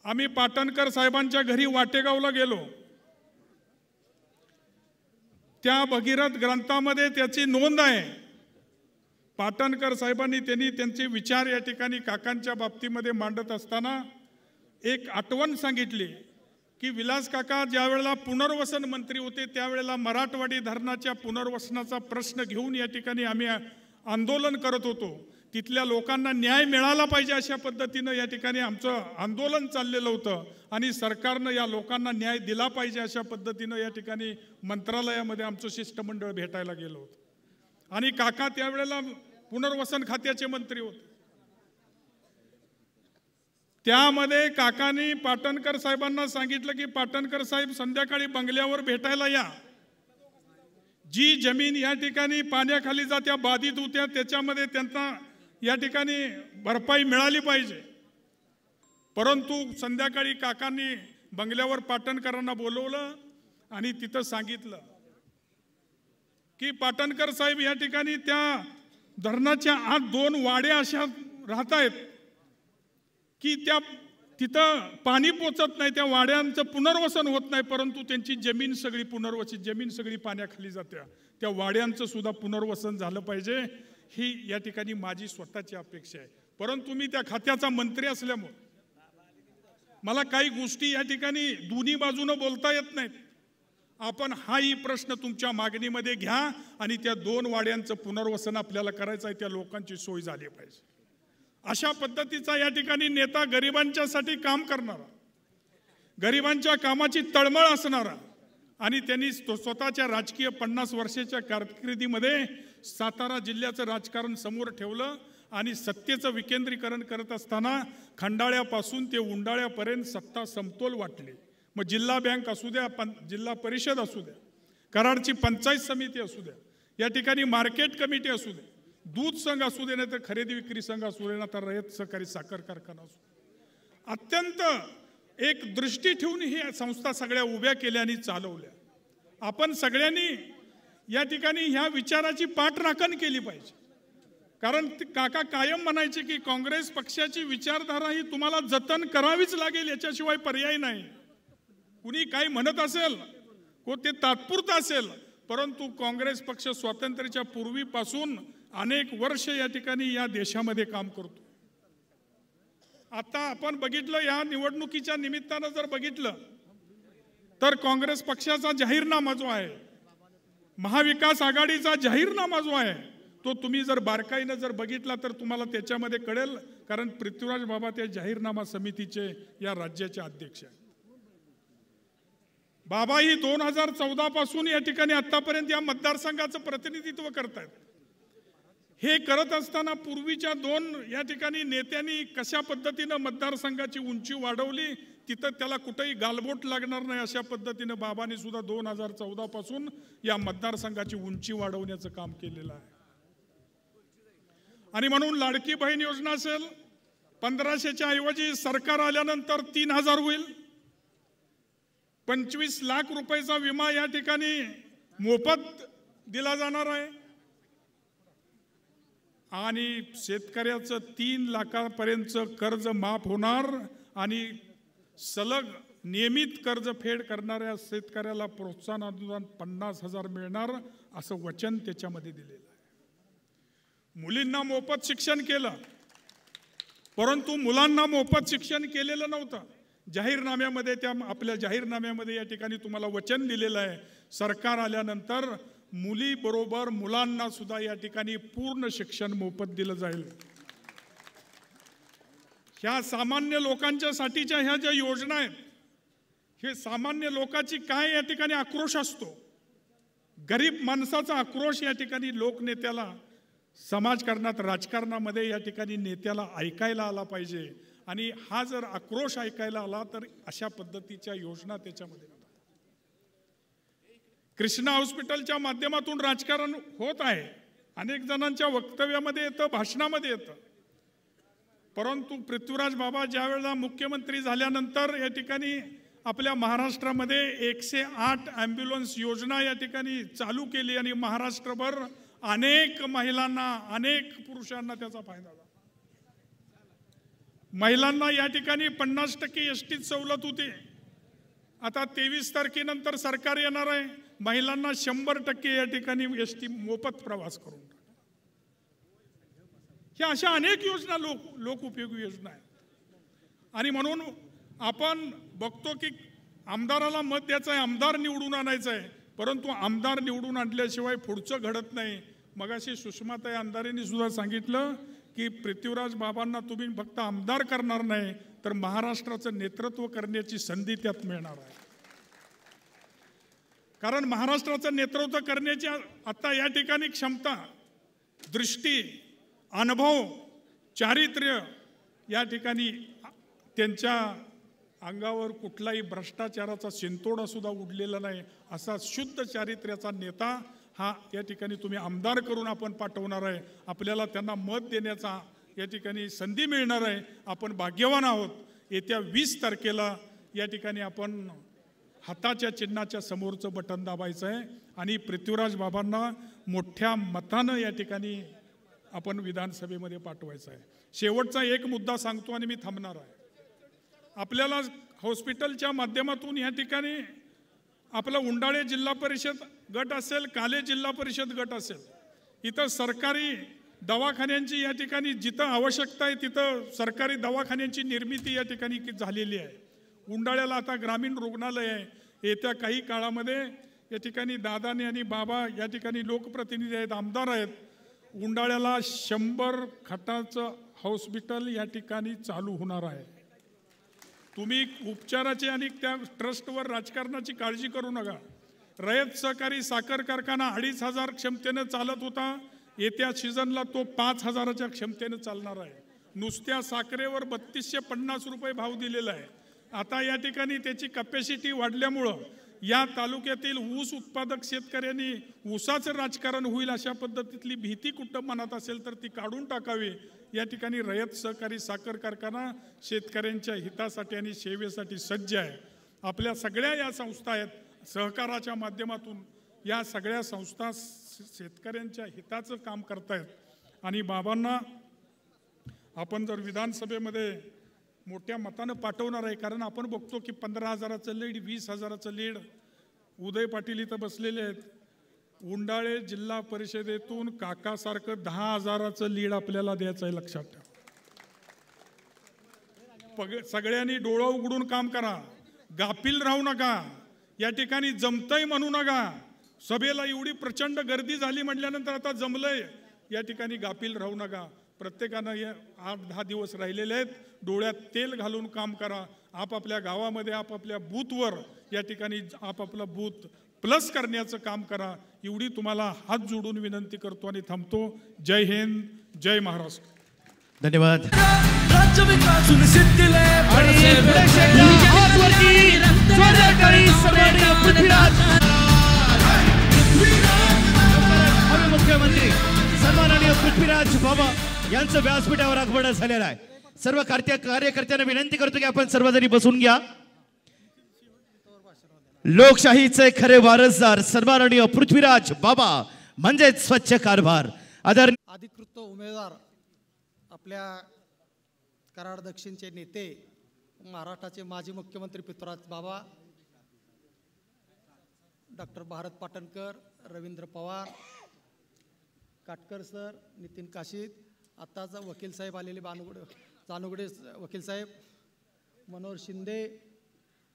आम्ही पाटणकर साहेबांच्या घरी वाटेगावला गेलो. त्या भगीरथ ग्रंथामध्ये त्याची नोंद आहे. पाटणकर साहेबांनी त्यांचे विचार या ठिकाणी काकांच्या बाबतीमध्ये मांडत असताना एक आठवण सांगितली की विलास काका ज्या वेळेला पुनर्वसन मंत्री होते त्यावेळेला मराठवाडी धरणाच्या पुनर्वसनाचा प्रश्न घेऊन या ठिकाणी आम्ही आंदोलन करत होतो. तिथल्या लोकांना न्याय मिळाला पाहिजे अशा पद्धतीनं या ठिकाणी आमचं आंदोलन चाललेलं होतं आणि सरकारनं या लोकांना न्याय दिला पाहिजे अशा पद्धतीनं या ठिकाणी मंत्रालयामध्ये आमचं शिष्टमंडळ भेटायला गेलो होतं. आणि काका त्यावेळेला पुनर्वसन खात्याचे मंत्री होते. त्यामध्ये काकांनी पाटणकर साहेबांना सांगितलं की पाटणकर साहेब संध्याकाळी बंगल्यावर भेटायला या. जी जमीन या ठिकाणी पाण्याखाली जात्या बाधित होत्या त्याच्यामध्ये त्यांना या ठिकाणी भरपाई मिळाली पाहिजे. परंतु संध्याकाळी काकांनी बंगल्यावर पाटणकरांना बोलवलं आणि तिथं सांगितलं की पाटणकर साहेब या ठिकाणी त्या धरणाच्या आत 2 वाड्या अशा राहत आहेत की तिथं पाणी पोचत नाही, त्या वाड्यांचं पुनर्वसन होत नाही, परंतु त्यांची जमीन सगळी पुनर्वसित जमीन सगळी पाण्याखाली जाते. त्या वाड्यांचं सुद्धा पुनर्वसन झालं पाहिजे ही या ठिकाणी माझी स्वतःची अपेक्षा आहे. परंतु मी त्या खात्याचा मंत्री असल्यामुळे मला काही गोष्टी या ठिकाणी दोन्ही बाजूनं बोलता येत नाहीत. आपण हाही प्रश्न तुमच्या मागणीमध्ये घ्या आणि त्या 2 वाड्यांचं पुनर्वसन आपल्याला करायचं आहे, त्या लोकांची सोय झाली पाहिजे. अशा पद्धतीचा या ठिकाणी नेता गरिबांच्यासाठी काम करणारा, गरिबांच्या कामाची तळमळ असणारा आणि त्यांनी स्वतःच्या राजकीय 50 वर्षाच्या कारकिर्दीमध्ये सातारा जिल्ह्याचं राजकारण समोर ठेवलं आणि सत्तेचं विकेंद्रीकरण करत असताना खंडाळ्यापासून ते उंडाळ्यापर्यंत सत्ता समतोल वाटली. मग जिल्हा बँक असू द्या, जिल्हा परिषद असू द्या, कराडची पंचायत समिती असू द्या, या ठिकाणी मार्केट कमिटी असू द्या, दूध संघ असू दे, नाही तर खरेदी विक्री संघ असू दे, ना तर रयत सहकारी साखर कारखाना असू दे, अत्यंत एक दृष्टी ठेवून ही संस्था सगळ्या उभ्या केल्या आणि चालवल्या. आपण सगळ्यांनी या ठिकाणी ह्या विचाराची पाठराखण केली पाहिजे. कारण काका कायम म्हणायचे की काँग्रेस पक्षाची विचारधारा ही तुम्हाला जतन करावीच लागेल, याच्याशिवाय पर्याय नाही. कुणी काही म्हणत असेल को ते तात्पुरतं असेल, परंतु काँग्रेस पक्ष स्वातंत्र्याच्या पूर्वीपासून अनेक वर्ष या ठिकाणी या देशामध्ये काम करतो. आता आपण बघितलं, या निवडणुकीच्या निमित्तानं जर बघितलं तर काँग्रेस पक्षाचा जाहीरनामा जो आहे, महाविकास आघाडीचा जाहीरनामा जो आहे, तो तुम्ही जर बारकाईनं जर बघितला तर तुम्हाला त्याच्यामध्ये कळेल. कारण पृथ्वीराज बाबा त्या जाहीरनामा समितीचे या राज्याचे अध्यक्ष आहेत. बाबा ही 2014 पासून या ठिकाणी आतापर्यंत या मतदारसंघाचं प्रतिनिधित्व करतायत. हे करत असताना पूर्वीच्या 2 या ठिकाणी नेत्यांनी कशा पद्धतीनं मतदारसंघाची उंची वाढवली, तिथं त्याला कुठेही गालबोट लागणार नाही अशा पद्धतीनं बाबांनी सुद्धा 2014 पासून या मतदारसंघाची उंची वाढवण्याचं काम केलेलं आहे. आणि म्हणून लाडकी बहीण योजना असेल, 1500च्या ऐवजी सरकार आल्यानंतर 3000 होईल. 25 लाख रुपयाचा विमा या ठिकाणी मोफत दिला जाणार आहे आणि शेतकऱ्याचं 3 लाखापर्यंतचं कर्ज माफ होणार आणि सलग नियमित कर्जफेड करणाऱ्या शेतकऱ्याला प्रोत्साहन अनुदान 50,000 मिळणार असं वचन त्याच्यामध्ये दिलेलं आहे. मुलींना मोफत शिक्षण केलं, परंतु मुलांना मोफत शिक्षण केलेलं नव्हतं. जाहीरनाम्यामध्ये आपल्या जाहीरनाम्यामध्ये या ठिकाणी तुम्हाला वचन दिलेलं आहे, सरकार आल्यानंतर मुलीबरोबर मुलांना सुद्धा या ठिकाणी पूर्ण शिक्षण मोफत दिलं जाईल. ह्या सामान्य लोकांच्यासाठीच्या ह्या ज्या योजना आहेत, हे सामान्य लोकांची काय या ठिकाणी आक्रोश असतो, गरीब माणसाचा आक्रोश या ठिकाणी लोकनेत्याला समाजकारणात राजकारणामध्ये या ठिकाणी नेत्याला ऐकायला आला पाहिजे. आणि हा जर आक्रोश ऐकायला आला तर अशा पद्धतीच्या योजना त्याच्यामध्ये. कृष्णा हॉस्पिटलच्या माध्यमातून राजकारण होत आहे, अनेक जणांच्या वक्तव्यामध्ये येतं, भाषणामध्ये येतं. परंतु पृथ्वीराज बाबा ज्या वेळेला मुख्यमंत्री झाल्यानंतर या ठिकाणी आपल्या महाराष्ट्रामध्ये 108 ॲम्ब्युलन्स योजना या ठिकाणी चालू केली आणि महाराष्ट्रभर अनेक महिलांना, अनेक पुरुषांना त्याचा फायदा झाला. महिलांना या ठिकाणी 50% एसटीत सवलत होती. आता 23 तारखेनंतर सरकार येणार आहे, महिलांना 100% या ठिकाणी एसटी मोफत प्रवास करून. ह्या अशा अनेक योजना लोकोपयोगी योजना आहेत. आणि म्हणून आपण बघतो की आमदाराला मत द्यायचं आहे, आमदार निवडून आणायचं आहे, परंतु आमदार निवडून आणल्याशिवाय पुढचं घडत नाही. मगाशी सुषमाताई आमदारांनी सुद्धा सांगितलं की पृथ्वीराज बाबांना तुम्ही फक्त आमदार करणार नाही तर महाराष्ट्राचं नेतृत्व करण्याची संधी त्यात मिळणार आहे. कारण महाराष्ट्राचं नेतृत्व करण्याची आता या ठिकाणी क्षमता, दृष्टी, अनुभव, चारित्र्य या ठिकाणी त्यांच्या अंगावर कुठलाही भ्रष्टाचाराचा शिंतोडा सुद्धा उडलेला नाही. असा शुद्ध चारित्र्याचा नेता हा या ठिकाणी तुम्ही आमदार करून आपण पाठवणार आहे. आपल्याला त्यांना मत देण्याचा या ठिकाणी संधी मिळणार आहे. आपण भाग्यवान आहोत. येत्या 20 तारखेला या ठिकाणी आपण हाताच्या चिन्हाच्या समोरचं बटन दाबायचं आहे आणि पृथ्वीराज बाबांना मोठ्या मतानं या ठिकाणी आपण विधानसभेमध्ये पाठवायचं आहे. शेवटचा एक मुद्दा सांगतो आणि मी थांबणार आहे. आपल्याला हॉस्पिटलच्या माध्यमातून या ठिकाणी आपला उंडाळे जिल्हा परिषद गट असेल, काले जिल्हा परिषद गट असेल, इथं सरकारी दवाखान्यांची या ठिकाणी जिथं आवश्यकता आहे तिथं सरकारी दवाखान्यांची निर्मिती या ठिकाणी झालेली आहे. उंडाळ्याला आता ग्रामीण रुग्णालय आहे. येत्या काही काळामध्ये या ठिकाणी दादाने आणि बाबा या ठिकाणी लोकप्रतिनिधी आहेत, आमदार आहेत. उंडाळ्याला 100 खाटाचं हॉस्पिटल या ठिकाणी चालू होणार आहे. तुम्ही उपचाराची आणि त्या ट्रस्टवर राजकारणाची काळजी करू नका. रयत सहकारी साखर कारखाना 2,500 क्षमतेनं चालत होता. येत्या सीझनला तो 5,000च्या क्षमतेनं चालणार आहे. नुसत्या साखरेवर 3250 रुपये भाव दिलेला आहे. आता या ठिकाणी त्याची कॅपॅसिटी वाढल्यामुळं या तालुक्यातील ऊस उत्पादक शेतकऱ्यांनी ऊसाचं राजकारण होईल अशा पद्धतीतली भीती कुठं मनात असेल तर ती काढून टाकावी. या ठिकाणी रयत सहकारी साखर कारखाना शेतकऱ्यांच्या हितासाठी आणि सेवेसाठी सज्ज आहे. आपल्या सगळ्या या संस्था आहेत, सहकाराच्या माध्यमातून या सगळ्या संस्था शेतकऱ्यांच्या हिताचं काम करतायत. आणि बाबांना आपण जर विधानसभेमध्ये मोठ्या मतानं पाठवणार आहे, कारण आपण बघतो की 15,000चं लीड, 20,000चं लीड. उदय पाटील इथं बसलेले आहेत. उंडाळे जिल्हा परिषदेतून काकासारखं 10,000चं लीड आपल्याला द्यायचं आहे, लक्षात ठेवा. सगळ्यांनी डोळं उघडून काम करा, गाफील राहू नका. या ठिकाणी जमतंय म्हणू नका. सभेला एवढी प्रचंड गर्दी झाली म्हटल्यानंतर आता जमलंय, या ठिकाणी गाफील राहू नका. प्रत्येकानं 8-10 दिवस राहिलेले आहेत. डोळ्यात तेल घालून काम करा. आपापल्या गावामध्ये आपापल्या बूथवर या ठिकाणी आपापला बूथ प्लस करण्याचं काम करा. एवढी तुम्हाला हात जोडून विनंती करतो आणि थांबतो. जय हिंद, जय महाराष्ट्र. धन्यवाद. राज्य विकास सुनिश्चित केले मुख्यमंत्री सन्माननीय पृथ्वीराज बाबा यांचं व्यासपीठावर आगमन झालेलं आहे. सर्व कार्यकर्त्यांना विनंती करतो की आपण सर्वजणी बसून घ्या. लोकशाहीचे खरे वारसदार सन्माननीय पृथ्वीराज बाबा म्हणजे स्वच्छ कारभार. अधिकृत उमेदवार आपल्या कराड दक्षिणचे नेते महाराष्ट्राचे माजी मुख्यमंत्री पृथ्वीराज बाबा, डॉक्टर भारत पाटणकर, रवींद्र पवार, काटकर सर, नितीन काशीद, आत्ताच वकील साहेब आलेले जानूगडे वकील साहेब, मनोहर शिंदे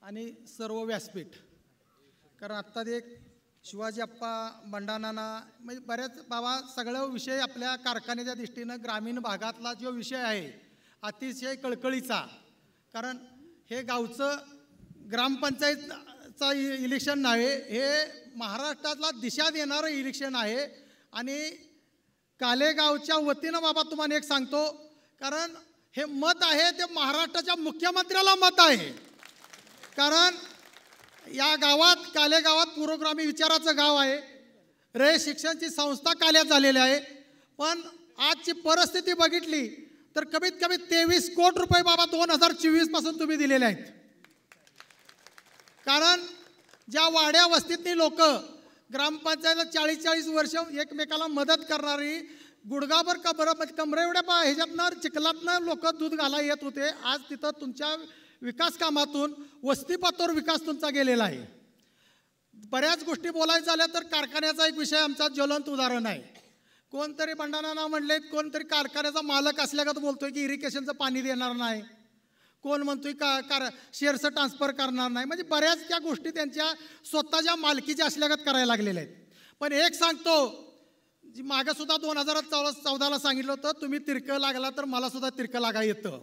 आणि सर्व व्यासपीठ. कारण आत्ता एक शिवाजी अप्पा बंडानाना म्हणजे बऱ्याच बाबा सगळं विषय आपल्या कारखान्याच्या दृष्टीनं ग्रामीण भागातला जो विषय आहे अतिशय कळकळीचा. कारण हे गावचं ग्रामपंचायतचा इलेक्शन नाही, हे महाराष्ट्रातला दिशा देणारं इलेक्शन आहे. आणि कालेगावच्या वतीनं बाबा तुम्हाला एक सांगतो, कारण हे मत आहे ते महाराष्ट्राच्या मुख्यमंत्र्याला मत आहे. कारण या गावात कालेगावात पुरोगामी विचाराचं गाव आहे, रे शिक्षणची संस्था काल्यात झालेली आहे. पण आजची परिस्थिती बघितली तर कमीत कमी 23 कोटी रुपये बाबा 2024 पासून तुम्ही दिलेले आहेत. कारण ज्या वाड्या वस्तीतली लोक ग्रामपंचायतला 40-40 वर्ष एकमेकाला मदत करणारी, गुडगाभर कमरे एवढ्या ह्याच्यातनं चिखलातनं लोक दूध घाला येत होते, आज तिथं तुमच्या विकास कामातून वस्तीपातळीवर विकास तुमचा गेलेला आहे. बऱ्याच गोष्टी बोलायचं झाल्या तर कारखान्याचा एक विषय आमचा ज्वलंत उदाहरण आहे. कोणतरी बंडाना म्हणले, कोणतरी कारखान्याचा मालक असल्यागत बोलतोय की इरिगेशनचं पाणी देणार नाही, कोण म्हणतोय शेअर्स ट्रान्सफर करणार नाही. म्हणजे बऱ्याच त्या गोष्टी त्यांच्या स्वतःच्या मालकीच्या असल्यागत करायला लागलेल्या आहेत. पण एक सांगतो, जी मागं सुद्धा 2014 सांगितलं होतं, तुम्ही तिरकं लागला तर मला सुद्धा तिरकं लागा येतं.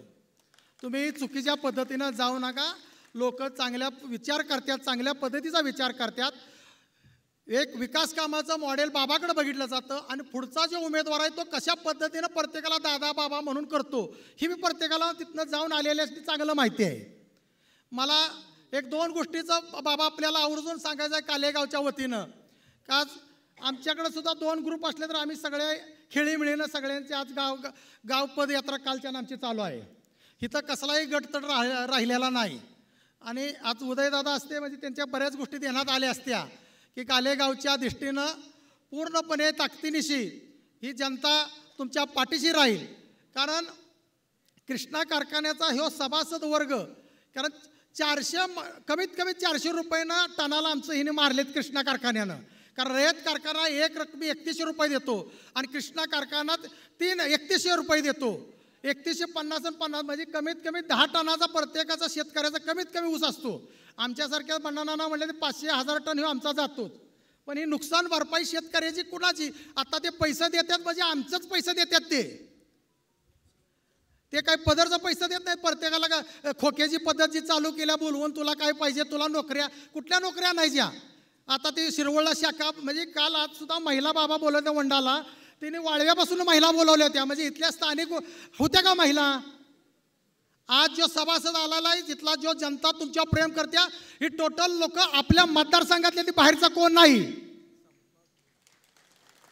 तुम्ही चुकीच्या पद्धतीनं जाऊ नका. लोक चांगल्या विचार करतात, चांगल्या पद्धतीचा विचार करतात. एक विकास कामाचं मॉडेल बाबाकडे बघितलं जातं आणि पुढचा जो उमेदवार आहे तो कशा पद्धतीनं प्रत्येकाला दादा बाबा म्हणून करतो ही मी प्रत्येकाला तिथनं जाऊन आलेल्याची चांगलं माहिती आहे. मला 1-2 गोष्टीचं बाबा आपल्याला आवर्जून सांगायचं आहे कालेगावच्या वतीनं. का आमच्याकडे सुद्धा 2 ग्रुप असले तर आम्ही सगळे खेळीमिळीनं सगळ्यांचे आज गाव पदयात्रा कालच्या आमची चालू आहे. इथं कसलाही गटतट राहिलेला नाही. आणि आज उदयदादा असते म्हणजे त्यांच्या बऱ्याच गोष्टी देण्यात आल्या असत्या की कालेगावच्या दृष्टीनं पूर्णपणे ताकदीनिशी ही जनता तुमच्या पाठीशी राहील. कारण कृष्णा कारखान्याचा ह्यो सभासद वर्ग, कारण 400 कमीत कमी 400 रुपयानं टनाला आमचं हिने मारलेत कृष्णा कारखान्यानं. कारण रयत कारखाना 1 रकमी 3100 रुपये देतो आणि कृष्णा कारखान्यात 3100 रुपये देतो. 3150 आणि 50 म्हणजे कमीत कमी 10 टनाचा प्रत्येकाचा शेतकऱ्याचा कमीत कमी ऊस असतो. आमच्यासारख्या बंडाना म्हणले ते 500-1000 टन हे आमचा जातोच. पण ही नुकसान भरपाई शेतकऱ्याची कुणाची? आता ते पैसे देतात म्हणजे आमचंच पैसे देतात. ते काही पदरचा पैसा देत नाही. प्रत्येकाला का खोक्याची पद्धत जी चालू केल्या बोलवून तुला काय पाहिजे, तुला नोकऱ्या, कुठल्या नोकऱ्या नाही ज्या. आता ते शिरवळला शाखा म्हणजे काल आज सुद्धा महिला बाबा बोलत होत्या वंडाला, तिने वाळव्यापासून महिला बोलवल्या होत्या. म्हणजे इथल्या स्थानिक होत्या का महिला? आज जो सभासद आलेला आहे तिथला जो जनता तुमच्यावर प्रेम करत्या ही टोटल लोक आपल्या मतदारसंघातले, ती बाहेरचा कोण नाही.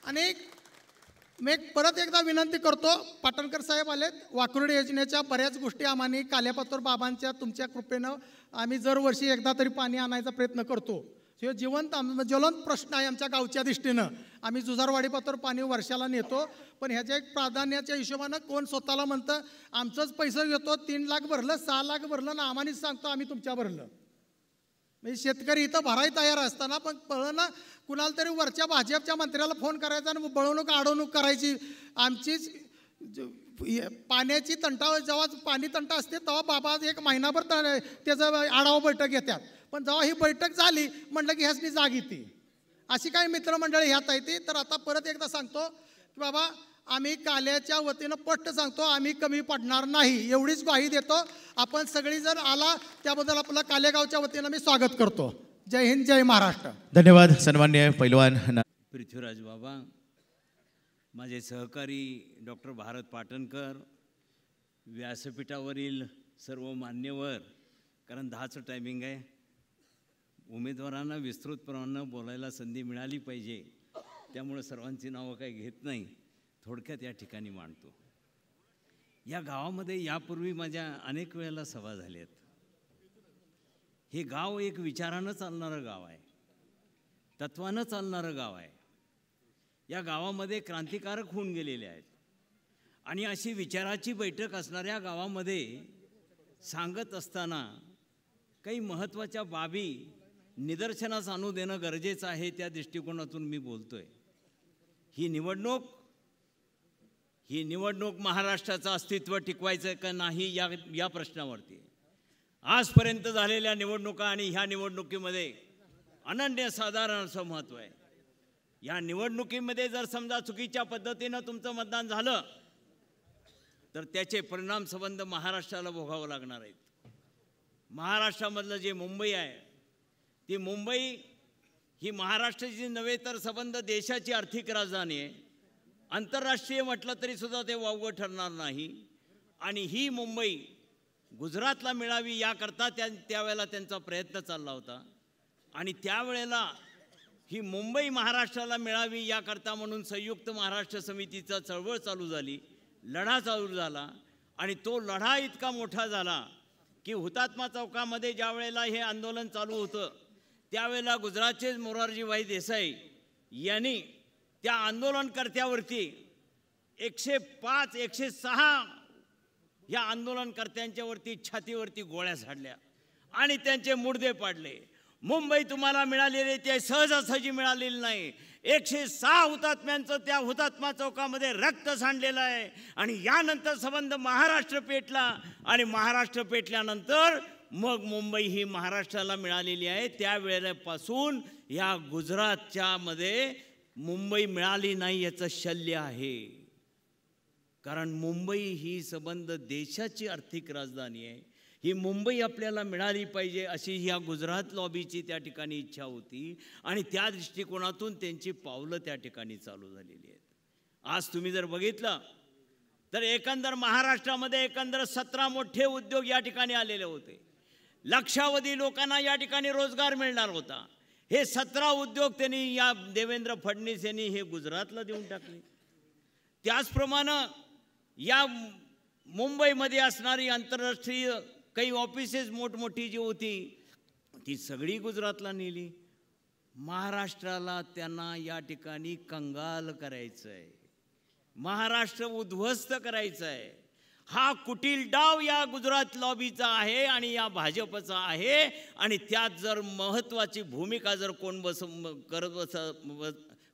आणि मी परत एकदा विनंती करतो, पाटणकर साहेब आलेत, वाकुर्डी योजनेच्या बऱ्याच गोष्टी आम्हाला काल्यापत्र बाबांच्या तुमच्या कृपेनं आम्ही दरवर्षी एकदा तरी पाणी आणायचा प्रयत्न करतो. हे ज्वलंत प्रश्न आहे आमच्या गावच्या दृष्टीनं. आम्ही जुजारवाडीपात्र पाणी वर्षाला नेतो. पण ह्याच्या एक प्राधान्याच्या हिशोबानं कोण स्वतःला म्हणतं आमचंच पैसे घेतो, 3 लाख भरलं, 6 लाख भरलं ना आम्हानेच सांगतो आम्ही तुमच्या भरलं. म्हणजे शेतकरी इथं भरायला तयार असताना पण पळणं कुणाला तरी वरच्या भाजपच्या मंत्र्याला फोन करायचा आणि बळवणूक अडवणूक करायची. आमचीच पाण्याची तंटा, जेव्हा पाणी तंटा असते तेव्हा बाबा 1 महिनाभर त्याचं आढावा बैठक घेतात. पण जेव्हा ही बैठक झाली म्हटलं की ह्यासनी जाग येते. अशी काही मित्रमंडळी ह्यात येते. तर आता परत एकदा सांगतो की बाबा आम्ही काल्याच्या वतीनं स्पष्ट सांगतो आम्ही कमी पडणार नाही, एवढीच ग्वाही देतो. आपण सगळी जर आला त्याबद्दल आपलं कालेगावच्या वतीनं मी स्वागत करतो. जय हिंद, जय महाराष्ट्र. धन्यवाद. सन्मान्य पैलवान पृथ्वीराज बाबा, माझे सहकारी डॉक्टर भारत पाटणकर, व्यासपीठावरील सर्व मान्यवर, कारण 10चं टायमिंग आहे, उमेदवारांना विस्तृतप्रमाणे बोलायला संधी मिळाली पाहिजे, त्यामुळे सर्वांची नावं काही घेत नाही, थोडक्यात या ठिकाणी मांडतो. या गावामध्ये यापूर्वी माझ्या अनेक वेळेला सभा झाल्यात. हे गाव एक विचारानं चालणारं गाव आहे, तत्वानं चालणारं गाव आहे. या गावामध्ये क्रांतिकारक होऊन गेलेले आहेत आणि अशी विचाराची बैठक असणाऱ्या गावामध्ये सांगत असताना काही महत्त्वाच्या बाबी निदर्शनास आणू देणं गरजेचं आहे, त्या दृष्टिकोनातून मी बोलतोय. ही निवडणूक महाराष्ट्राचं अस्तित्व टिकवायचं का नाही या प्रश्नावरती आजपर्यंत झालेल्या निवडणुका आणि ह्या निवडणुकीमध्ये अनन्यसाधारण असं महत्त्व आहे. या निवडणुकीमध्ये जर समजा चुकीच्या पद्धतीनं तुमचं मतदान झालं तर त्याचे परिणाम संबंध महाराष्ट्राला भोगावं लागणार आहेत. महाराष्ट्रामधलं जे मुंबई आहे, ती मुंबई ही महाराष्ट्राची नव्हे तर संबंध देशाची आर्थिक राजधानी आहे. आंतरराष्ट्रीय म्हटलं तरी सुद्धा ते वावगं ठरणार नाही. आणि ही मुंबई गुजरातला मिळावी याकरता त्यावेळेला त्यांचा प्रयत्न चालला होता. आणि त्यावेळेला ही मुंबई महाराष्ट्राला मिळावी याकरता म्हणून संयुक्त महाराष्ट्र समितीचा चळवळ चालू झाली, लढा चालू झाला. आणि तो लढा इतका मोठा झाला की हुतात्मा चौकामध्ये ज्या वेळेला हे आंदोलन चालू होतं त्यावेळेला गुजरातचे मोरारजीभाई देसाई यांनी त्या आंदोलनकर्त्यावरती 105, 106 या आंदोलनकर्त्यांच्यावरती छातीवरती गोळ्या झाडल्या आणि त्यांचे मुडदे पाडले. मुंबई तुम्हाला मिळालेली ते सहजासहजी मिळालेली नाही. 106 हुतात्म्यांचं त्या हुतात्मा चौकामध्ये रक्त सांडलेलं आहे. आणि यानंतर संबंध महाराष्ट्र पेटला आणि महाराष्ट्र पेटल्यानंतर मग मुंबई ही महाराष्ट्राला मिळालेली आहे. त्यावेळेपासून या गुजरातच्या मध्ये मुंबई मिळाली नाही याचं शल्य आहे. कारण मुंबई ही संबंध देशाची आर्थिक राजधानी आहे. ही मुंबई आपल्याला मिळाली पाहिजे अशी ह्या गुजरात लॉबीची त्या ठिकाणी इच्छा होती. आणि त्या दृष्टिकोनातून त्यांची पावलं त्या ठिकाणी चालू झालेली आहेत. आज तुम्ही जर बघितलं तर एकंदर महाराष्ट्रामध्ये एकंदर 17 मोठे उद्योग या ठिकाणी आलेले होते. लक्षावधी लोकांना या ठिकाणी रोजगार मिळणार होता. हे 17 उद्योग त्यांनी या देवेंद्र फडणवीस यांनी हे गुजरातला देऊन टाकले. त्याचप्रमाणे या मुंबईमध्ये असणारी आंतरराष्ट्रीय काही ऑफिसेस मोठमोठी जी होती ती सगळी गुजरातला नेली. महाराष्ट्राला त्यांना या ठिकाणी कंगाल करायचं आहे, महाराष्ट्र उद्ध्वस्त करायचं आहे. हा कुटील डाव या गुजरात लॉबीचा आहे आणि या भाजपचा आहे. आणि त्यात जर महत्त्वाची भूमिका जर कोण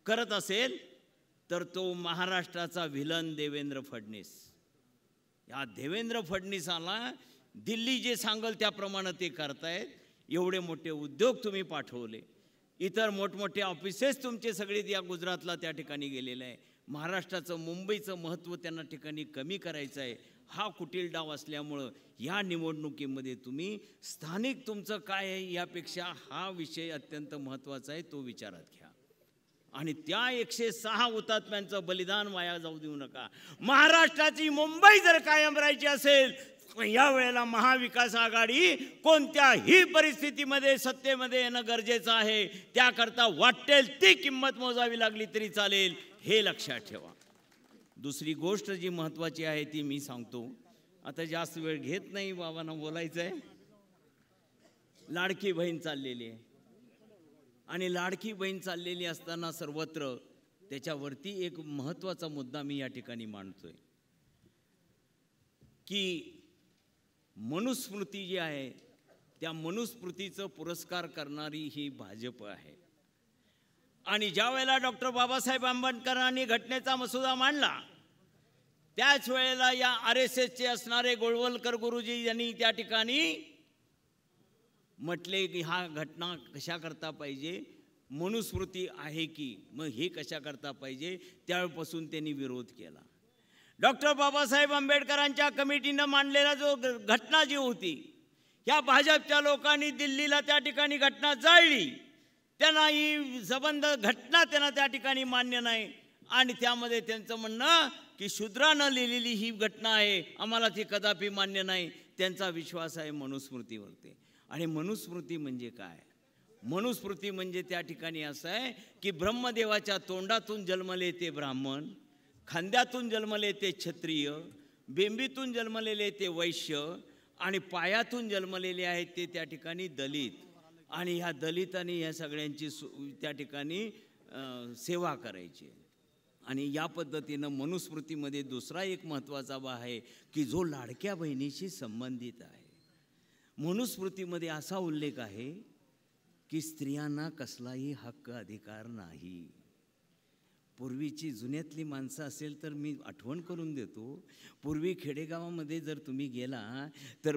करत असेल तर तो महाराष्ट्राचा व्हिलन देवेंद्र फडणवीस. या देवेंद्र फडणवीसाला दिल्ली जे सांगल त्याप्रमाणे ते करतायत. एवढे मोठे उद्योग तुम्ही पाठवले, इतर मोठमोठे ऑफिसेस तुमचे सगळे या गुजरातला त्या ठिकाणी गेलेले आहे. महाराष्ट्राचं मुंबईचं महत्त्व त्यांना ठिकाणी कमी करायचं आहे. हा कुटील डाव असल्यामुळं या निवडणुकीमध्ये तुम्ही स्थानिक तुमचं काय आहे यापेक्षा हा विषय अत्यंत महत्त्वाचा आहे, तो विचारात घ्या. आणि त्या 106 हुतात्म्यांचं बलिदान वाया जाऊ देऊ नका. महाराष्ट्राची मुंबई जर कायम राहायची असेल यावेळेला महाविकास आघाडी कोणत्याही परिस्थितीमध्ये सत्तेमध्ये येणं गरजेचं आहे. त्याकरता वाटेल ती किंमत मोजावी लागली तरी चालेल, हे लक्षात ठेवा. दुसरी गोष्ट जी महत्त्वाची आहे ती मी सांगतो. आता जास्त वेळ घेत नाही, बाबांना बोलायचं आहे. लाडकी बहीण चाललेली आहे आणि लाडकी बहीण चाललेली असताना सर्वत्र त्याच्यावरती एक महत्त्वाचा मुद्दा मी या ठिकाणी मांडतोय की मनुस्मृती जी आहे त्या मनुस्मृतीचं पुरस्कार करणारी ही भाजप आहे. आणि ज्या वेळेला डॉक्टर बाबासाहेब आंबेडकरांनी घटनेचा मसुदा मांडला त्याच वेळेला या RSSचे असणारे गोळवलकर गुरुजी यांनी त्या ठिकाणी म्हटले की हा घटना कशा करता पाहिजे, मनुस्मृती आहे की मग हे कशा करता पाहिजे. त्यावेळेपासून त्यांनी विरोध केला. डॉक्टर बाबासाहेब आंबेडकरांच्या कमिटीनं मांडलेला जो घटना जी होती ह्या भाजपच्या लोकांनी दिल्लीला त्या ठिकाणी घटना जाळली. त्यांना ही संबंध घटना त्यांना त्या ठिकाणी मान्य नाही. आणि त्यामध्ये त्यांचं म्हणणं की शूद्रानं लिहिलेली ही घटना आहे, आम्हाला ती कदापि मान्य नाही. त्यांचा विश्वास आहे मनुस्मृतीवरती. आणि मनुस्मृती म्हणजे काय? मनुस्मृती म्हणजे त्या ठिकाणी असं आहे की ब्रह्मदेवाच्या तोंडातून जन्मले ते ब्राह्मण, खांद्यातून जन्मले ते क्षत्रिय, बेंबीतून जन्मलेले ते वैश्य आणि पायातून जन्मलेले आहेत ते त्या ठिकाणी दलित. आणि ह्या दलितांनी ह्या सगळ्यांची त्या ठिकाणी सेवा करायची. आणि या पद्धतीनं मनुस्मृतीमध्ये दुसरा एक महत्त्वाचा भाग आहे की जो लाडक्या बहिणीशी संबंधित आहे. मनुस्मृतीमध्ये असा उल्लेख आहे की स्त्रियांना कसलाही हक्क अधिकार नाही. पूर्वीची जुन्यातली माणसं असेल तर मी आठवण करून देतो. पूर्वी खेडेगावामध्ये जर तुम्ही गेला तर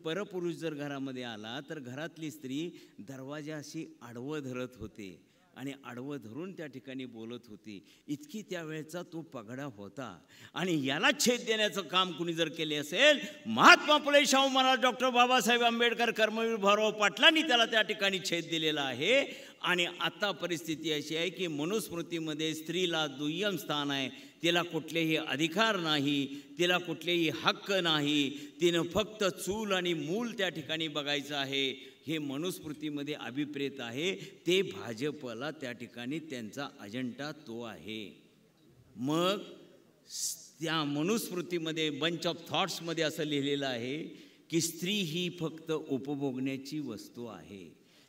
परपुरुष जर घरामध्ये आला तर घरातली स्त्री दरवाजाशी आडवं धरत होते आणि आडवं धरून त्या ठिकाणी बोलत होती. इतकी त्यावेळेचा तो पगडा होता. आणि याला छेद देण्याचं काम कुणी जर केले असेल, महात्मा फुले शाहू महाराज, डॉक्टर बाबासाहेब आंबेडकर, कर्मवीर भाऊराव पाटलांनी त्याला त्या ठिकाणी छेद दिलेला आहे. आणि आता परिस्थिती अशी आहे की मनुस्मृतीमध्ये स्त्रीला दुय्यम स्थान आहे. तिला कुठलेही अधिकार नाही, तिला कुठलेही हक्क नाही. तिनं फक्त चूल आणि मूल त्या ठिकाणी बघायचं आहे. हे मनुस्मृतीमध्ये अभिप्रेत आहे. ते भाजपला त्या ठिकाणी त्यांचा अजेंडा तो आहे. मग त्या मनुस्मृतीमध्ये बंच ऑफ थॉट्समध्ये असं लिहिलेलं आहे की स्त्री ही फक्त उपभोगण्याची वस्तू आहे.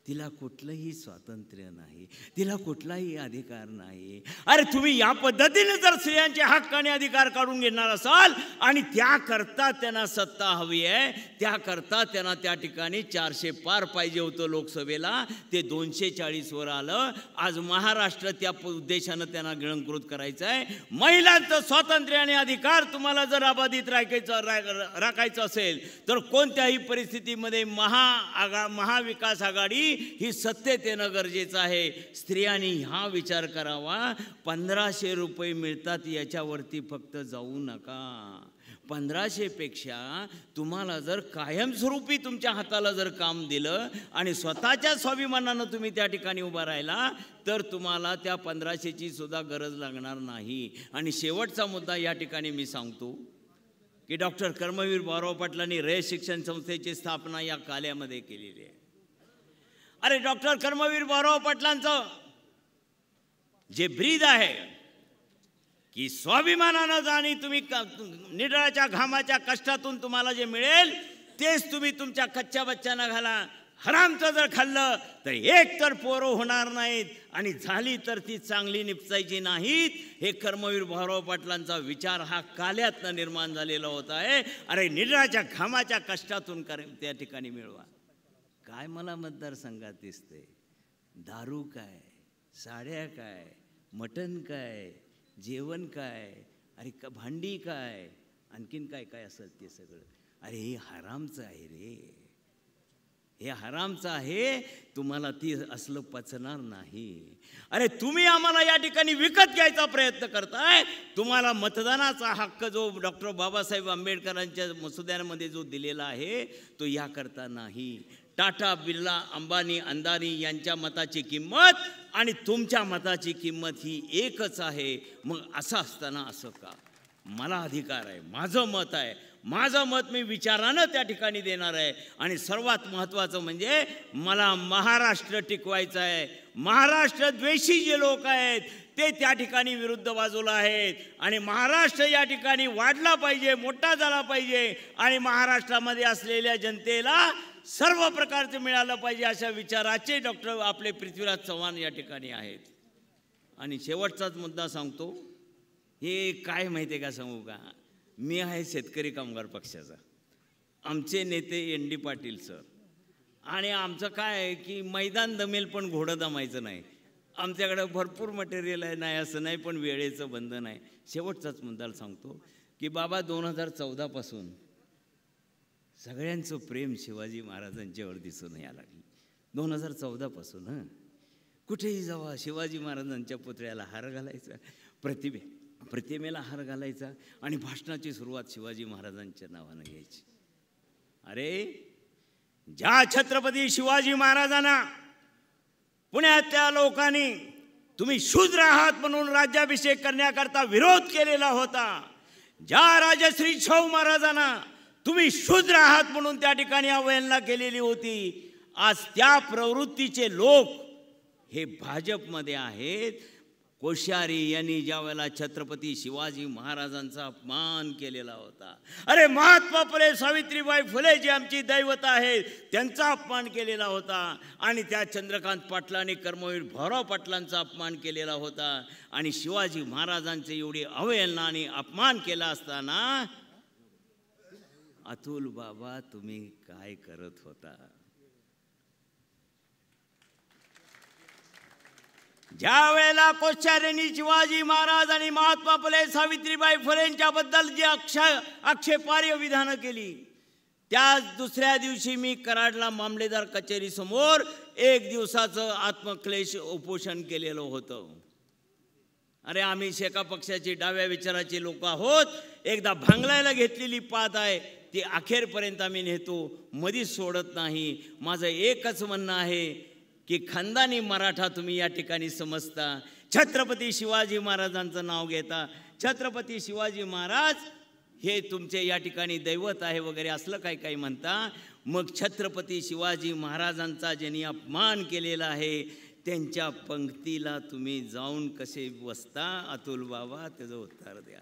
तिला कुठलंही स्वातंत्र्य नाही, तिला कुठलाही अधिकार नाही. अरे तुम्ही या पद्धतीने जर स्त्रियांचे हक्क आणि अधिकार काढून घेणार असाल आणि त्याकरता त्यांना सत्ता हवी आहे, त्याकरता त्यांना त्या ठिकाणी 400 पार पाहिजे होतं लोकसभेला, ते 240वर आलं. आज महाराष्ट्र त्या उद्देशानं त्यांना गिळंकृत करायचं आहे. महिलांचं स्वातंत्र्य आणि अधिकार तुम्हाला जर अबाधित राखायचं असेल तर कोणत्याही परिस्थितीमध्ये महाविकास आघाडी ही सत्तेत येणं गरजेचं आहे. स्त्रियांनी हा विचार करावा. 1500 रुपये मिळतात याच्यावरती फक्त जाऊ नका. 1500 पेक्षा तुम्हाला जर कायमस्वरूपी तुमच्या हाताला जर काम दिलं आणि स्वतःच्या स्वाभिमानानं तुम्ही त्या ठिकाणी उभा राहिला तर तुम्हाला त्या 1500ची सुद्धा गरज लागणार नाही. आणि शेवटचा मुद्दा या ठिकाणी मी सांगतो की डॉक्टर कर्मवीर भाऊराव पाटलांनी रयत शिक्षण संस्थेची स्थापना या काल्यामध्ये केलेली आहे. अरे डॉक्टर कर्मवीर भाऊराव पाटलांचं जे ब्रीद आहे की स्वाभिमानानं आणि तुम्ही निडळाच्या घामाच्या कष्टातून तुम्हाला जे मिळेल तेच तुम्ही तुमच्या कच्च्या बच्चांना घाला. हरामचं जर खाल्लं तर एक तर पोरं होणार नाहीत आणि झाली तर ती चांगली निपचायची नाहीत. हे कर्मवीर भाऊराव पाटलांचा विचार हा काल्यातनं निर्माण झालेला होता आहे. अरे निडळाच्या घामाच्या कष्टातून त्या ठिकाणी मिळवा. काय मला मतदारसंघात दिसते? दारू काय, साड्या काय, मटण काय, जेवण काय, अरे भांडी काय, आणखीन काय काय असं ते सगळं. अरे हे हरामचं आहे रे, हे हरामचं आहे. तुम्हाला ती असलं पचणार नाही. अरे तुम्ही आम्हाला या ठिकाणी विकत घ्यायचा प्रयत्न करताय. तुम्हाला मतदानाचा हक्क जो डॉक्टर बाबासाहेब आंबेडकरांच्या मसुद्यामध्ये जो दिलेला आहे तो याकरता नाही. टाटा, बिर्ला, अंबानी, अंदानी यांच्या मताची किंमत आणि तुमच्या मताची किंमत ही एकच आहे. मग असं असताना असं का? मला अधिकार आहे, माझं मत आहे, माझं मत मी विचारानं त्या ठिकाणी देणार आहे. आणि सर्वात महत्त्वाचं म्हणजे मला महाराष्ट्र टिकवायचा आहे. महाराष्ट्र द्वेषी जे लोक आहेत ते त्या ठिकाणी विरुद्ध बाजूला आहेत आणि महाराष्ट्र या ठिकाणी वाढला पाहिजे, मोठा झाला पाहिजे आणि महाराष्ट्रामध्ये असलेल्या जनतेला सर्व प्रकारचं मिळालं पाहिजे अशा विचाराचे डॉक्टर आपले पृथ्वीराज चव्हाण या ठिकाणी आहेत. आणि शेवटचाच मुद्दा सांगतो. हे काय माहिती आहे का सांगू का? मी आहे शेतकरी कामगार पक्षाचा, आमचे नेते ND पाटील सर. आणि आमचं काय आहे की मैदान दमेल पण घोडं दमायचं नाही. आमच्याकडे भरपूर मटेरियल आहे, नाही असं नाही, पण वेळेचं बंधन आहे. शेवटचाच मुद्दा सांगतो की बाबा 2014 पासून सगळ्यांचं प्रेम शिवाजी महाराजांच्यावर दिसून यायला लागलं. 2014 पासून कुठेही जावा शिवाजी महाराजांच्या पुतळ्याला हार घालायचा, प्रतिमेला हार घालायचा आणि भाषणाची सुरुवात शिवाजी महाराजांच्या नावानं घ्यायची. अरे ज्या छत्रपती शिवाजी महाराजांना पुण्यातल्या लोकांनी तुम्ही शूद्र आहात म्हणून राज्याभिषेक करण्याकरता विरोध केलेला होता, ज्या राजश्री शाहू महाराजांना तुम्ही शूद्र आहात म्हणून त्या ठिकाणी अवहेलना केलेली होती, आज त्या प्रवृत्तीचे लोक हे भाजपमध्ये आहेत. कोश्यारी यांनी ज्या वेळेला छत्रपती शिवाजी महाराजांचा अपमान केलेला होता, अरे महात्मा फुले सावित्रीबाई फुले जी आमची दैवत आहेत त्यांचा अपमान केलेला होता आणि त्या चंद्रकांत पाटलांनी कर्मवीर भाऊराव पाटलांचा अपमान केलेला होता आणि शिवाजी महाराजांचे एवढी अवहेलना आणि अपमान केला असताना अतुल बाबा तुम्ही काय करत होता? ज्या वेळेला कोश्यारींनी शिवाजी महाराज आणि महात्मा फुले सावित्रीबाई फुलेंच्याबद्दल जी आक्षेपार्ह विधानं केली, त्याच दुसऱ्या दिवशी मी कराडला मामलेदार कचेरी समोर 1 दिवसाचं आत्मक्लेश उपोषण केलेलं होतं. अरे आम्ही शेका पक्षाची डाव्या विचाराची लोक आहोत. एकदा भांगलायला घेतलेली पात आहे ती अखेरपर्यंत आम्ही नेतो, मधीच सोडत नाही. माझं एकच म्हणणं आहे की खानदानी मराठा तुम्ही या ठिकाणी समजता, छत्रपती शिवाजी महाराजांचं नाव घेता, छत्रपती शिवाजी महाराज हे तुमचे या ठिकाणी दैवत आहे वगैरे असलं काही काही म्हणता. मग छत्रपती शिवाजी महाराजांचा ज्यांनी अपमान केलेला आहे त्यांच्या पंक्तीला तुम्ही जाऊन कसे बसता? अतुल बाबा त्याचं उत्तर द्या.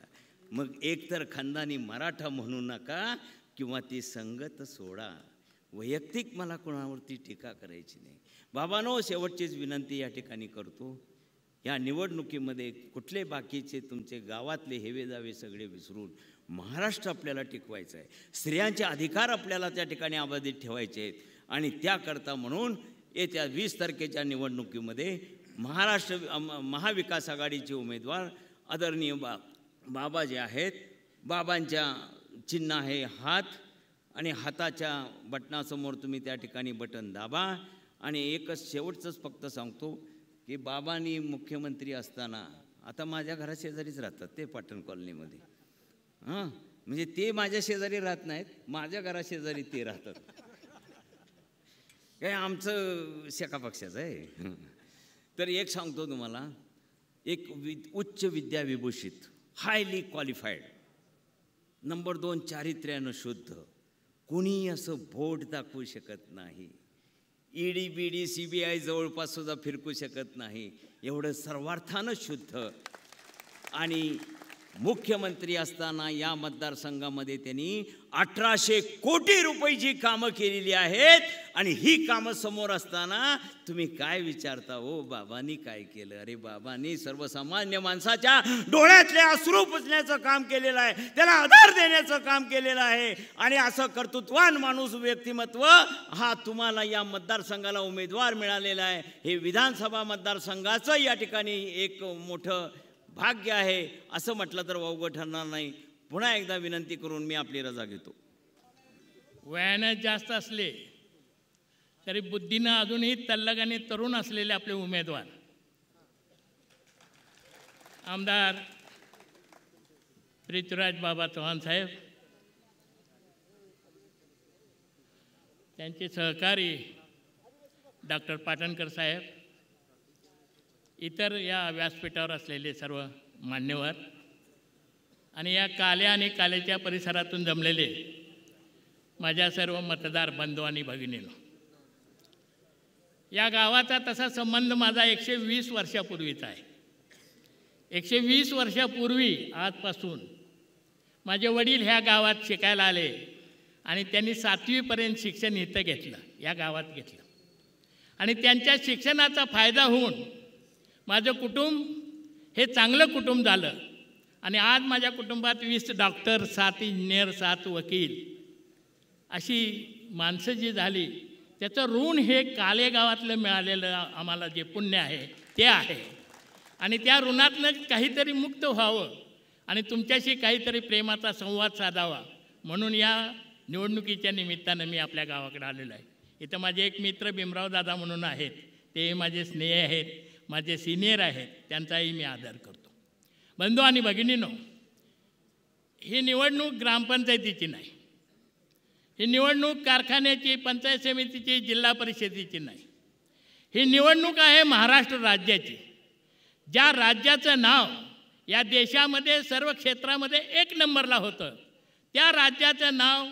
मग एकतर खानदानी मराठा म्हणू नका किंवा ती संगत सोडा. वैयक्तिक मला कोणावरती टीका करायची नाही. बाबांनो, शेवटचीच विनंती या ठिकाणी करतो, या निवडणुकीमध्ये कुठले बाकीचे तुमचे गावातले हेवेदावे सगळे विसरून महाराष्ट्र आपल्याला टिकवायचं आहे. स्त्रियांचे अधिकार आपल्याला त्या ठिकाणी अबाधित ठेवायचे आहेत. आणि त्याकरता म्हणून येत्या 20 तारखेच्या निवडणुकीमध्ये महाराष्ट्र महाविकास आघाडीचे उमेदवार आदरणीय बाबा जे आहेत, बाबांच्या चिन्ह आहे हात, आणि हाताच्या बटनासमोर तुम्ही त्या ठिकाणी बटन दाबा. आणि एकच शेवटचंच फक्त सांगतो की बाबांनी मुख्यमंत्री असताना, आता माझ्या घराशेजारीच राहतात ते पाटण कॉलनीमध्ये, हां म्हणजे ते माझ्या शेजारी राहत नाहीत, माझ्या घराशेजारी ते राहतात. काय आमचं शेका पक्षाचं आहे. तर एक सांगतो तुम्हाला, एक उच्च विद्याविभूषित, हायली क्वालिफाईड, नंबर 2 चारित्र्यानं शुद्ध, कोणी असं बोट दाखवू शकत नाही, ईडी बीडी CBI जवळपास सुद्धा फिरकू शकत नाही, एवढं सर्वार्थानं शुद्ध. आणि मुख्यमंत्री असताना या मतदारसंघामध्ये त्यांनी 1800 कोटी रुपयाची कामं केलेली आहेत. आणि ही कामं समोर असताना तुम्ही काय विचारता हो बाबांनी काय केलं? अरे बाबांनी सर्वसामान्य माणसाच्या डोळ्यातले अश्रू पुसण्याचं काम केलेलं आहे, त्याला आधार देण्याचं काम केलेलं आहे. आणि असं कर्तृत्वान माणूस व्यक्तिमत्व हा तुम्हाला या मतदारसंघाला उमेदवार मिळालेला आहे. हे विधानसभा मतदारसंघाचं या ठिकाणी एक मोठं भाग्य आहे, असं म्हटलं तर वावगं ठरणार नाही. पुन्हा एकदा विनंती करून मी आपली रजा घेतो. वयानं जास्त असले तरी बुद्धीनं अजूनही तल्लग आणि तरुण असलेले आपले उमेदवार आमदार पृथ्वीराज बाबा चव्हाण साहेब, त्यांचे सहकारी डॉक्टर पाटणकर साहेब, इतर या व्यासपीठावर असलेले सर्व मान्यवर आणि या काल्या आणि कालेच्या परिसरातून जमलेले माझ्या सर्व मतदार बंधू आणि भगिनींनो, या गावाचा तसा संबंध माझा 120 वर्षापूर्वीचा आहे. 120 वर्षापूर्वी आजपासून माझे वडील ह्या गावात शिकायला आले आणि त्यांनी 7वीपर्यंत शिक्षण इथं घेतलं, या गावात घेतलं. आणि त्यांच्या शिक्षणाचा फायदा होऊन माझं कुटुंब हे चांगलं कुटुंब झालं. आणि आज माझ्या कुटुंबात 20 डॉक्टर, 7 इंजिनियर, 7 वकील अशी माणसं जी झाली, त्याचं ऋण हे काले गावातलं मिळालेलं आम्हाला जे पुण्य आहे ते आहे. आणि त्या ऋणातनं काहीतरी मुक्त व्हावं आणि तुमच्याशी काहीतरी प्रेमाचा संवाद साधावा म्हणून या निवडणुकीच्या निमित्तानं मी आपल्या गावाकडे आलेलो आहे. इथं माझे एक मित्र भीमराव दादा म्हणून आहेत, ते माझे स्नेह आहेत, माझे सिनियर आहेत, त्यांचाही मी आदर करतो. बंधू आणि भगिनींनो, ही निवडणूक ग्रामपंचायतीची नाही, ही निवडणूक कारखान्याची, पंचायत समितीची, जिल्हा परिषदेची नाही, ही निवडणूक आहे महाराष्ट्र राज्याची. ज्या राज्याचं नाव या देशामध्ये सर्व क्षेत्रामध्ये 1 नंबरला होतं, त्या राज्याचं नाव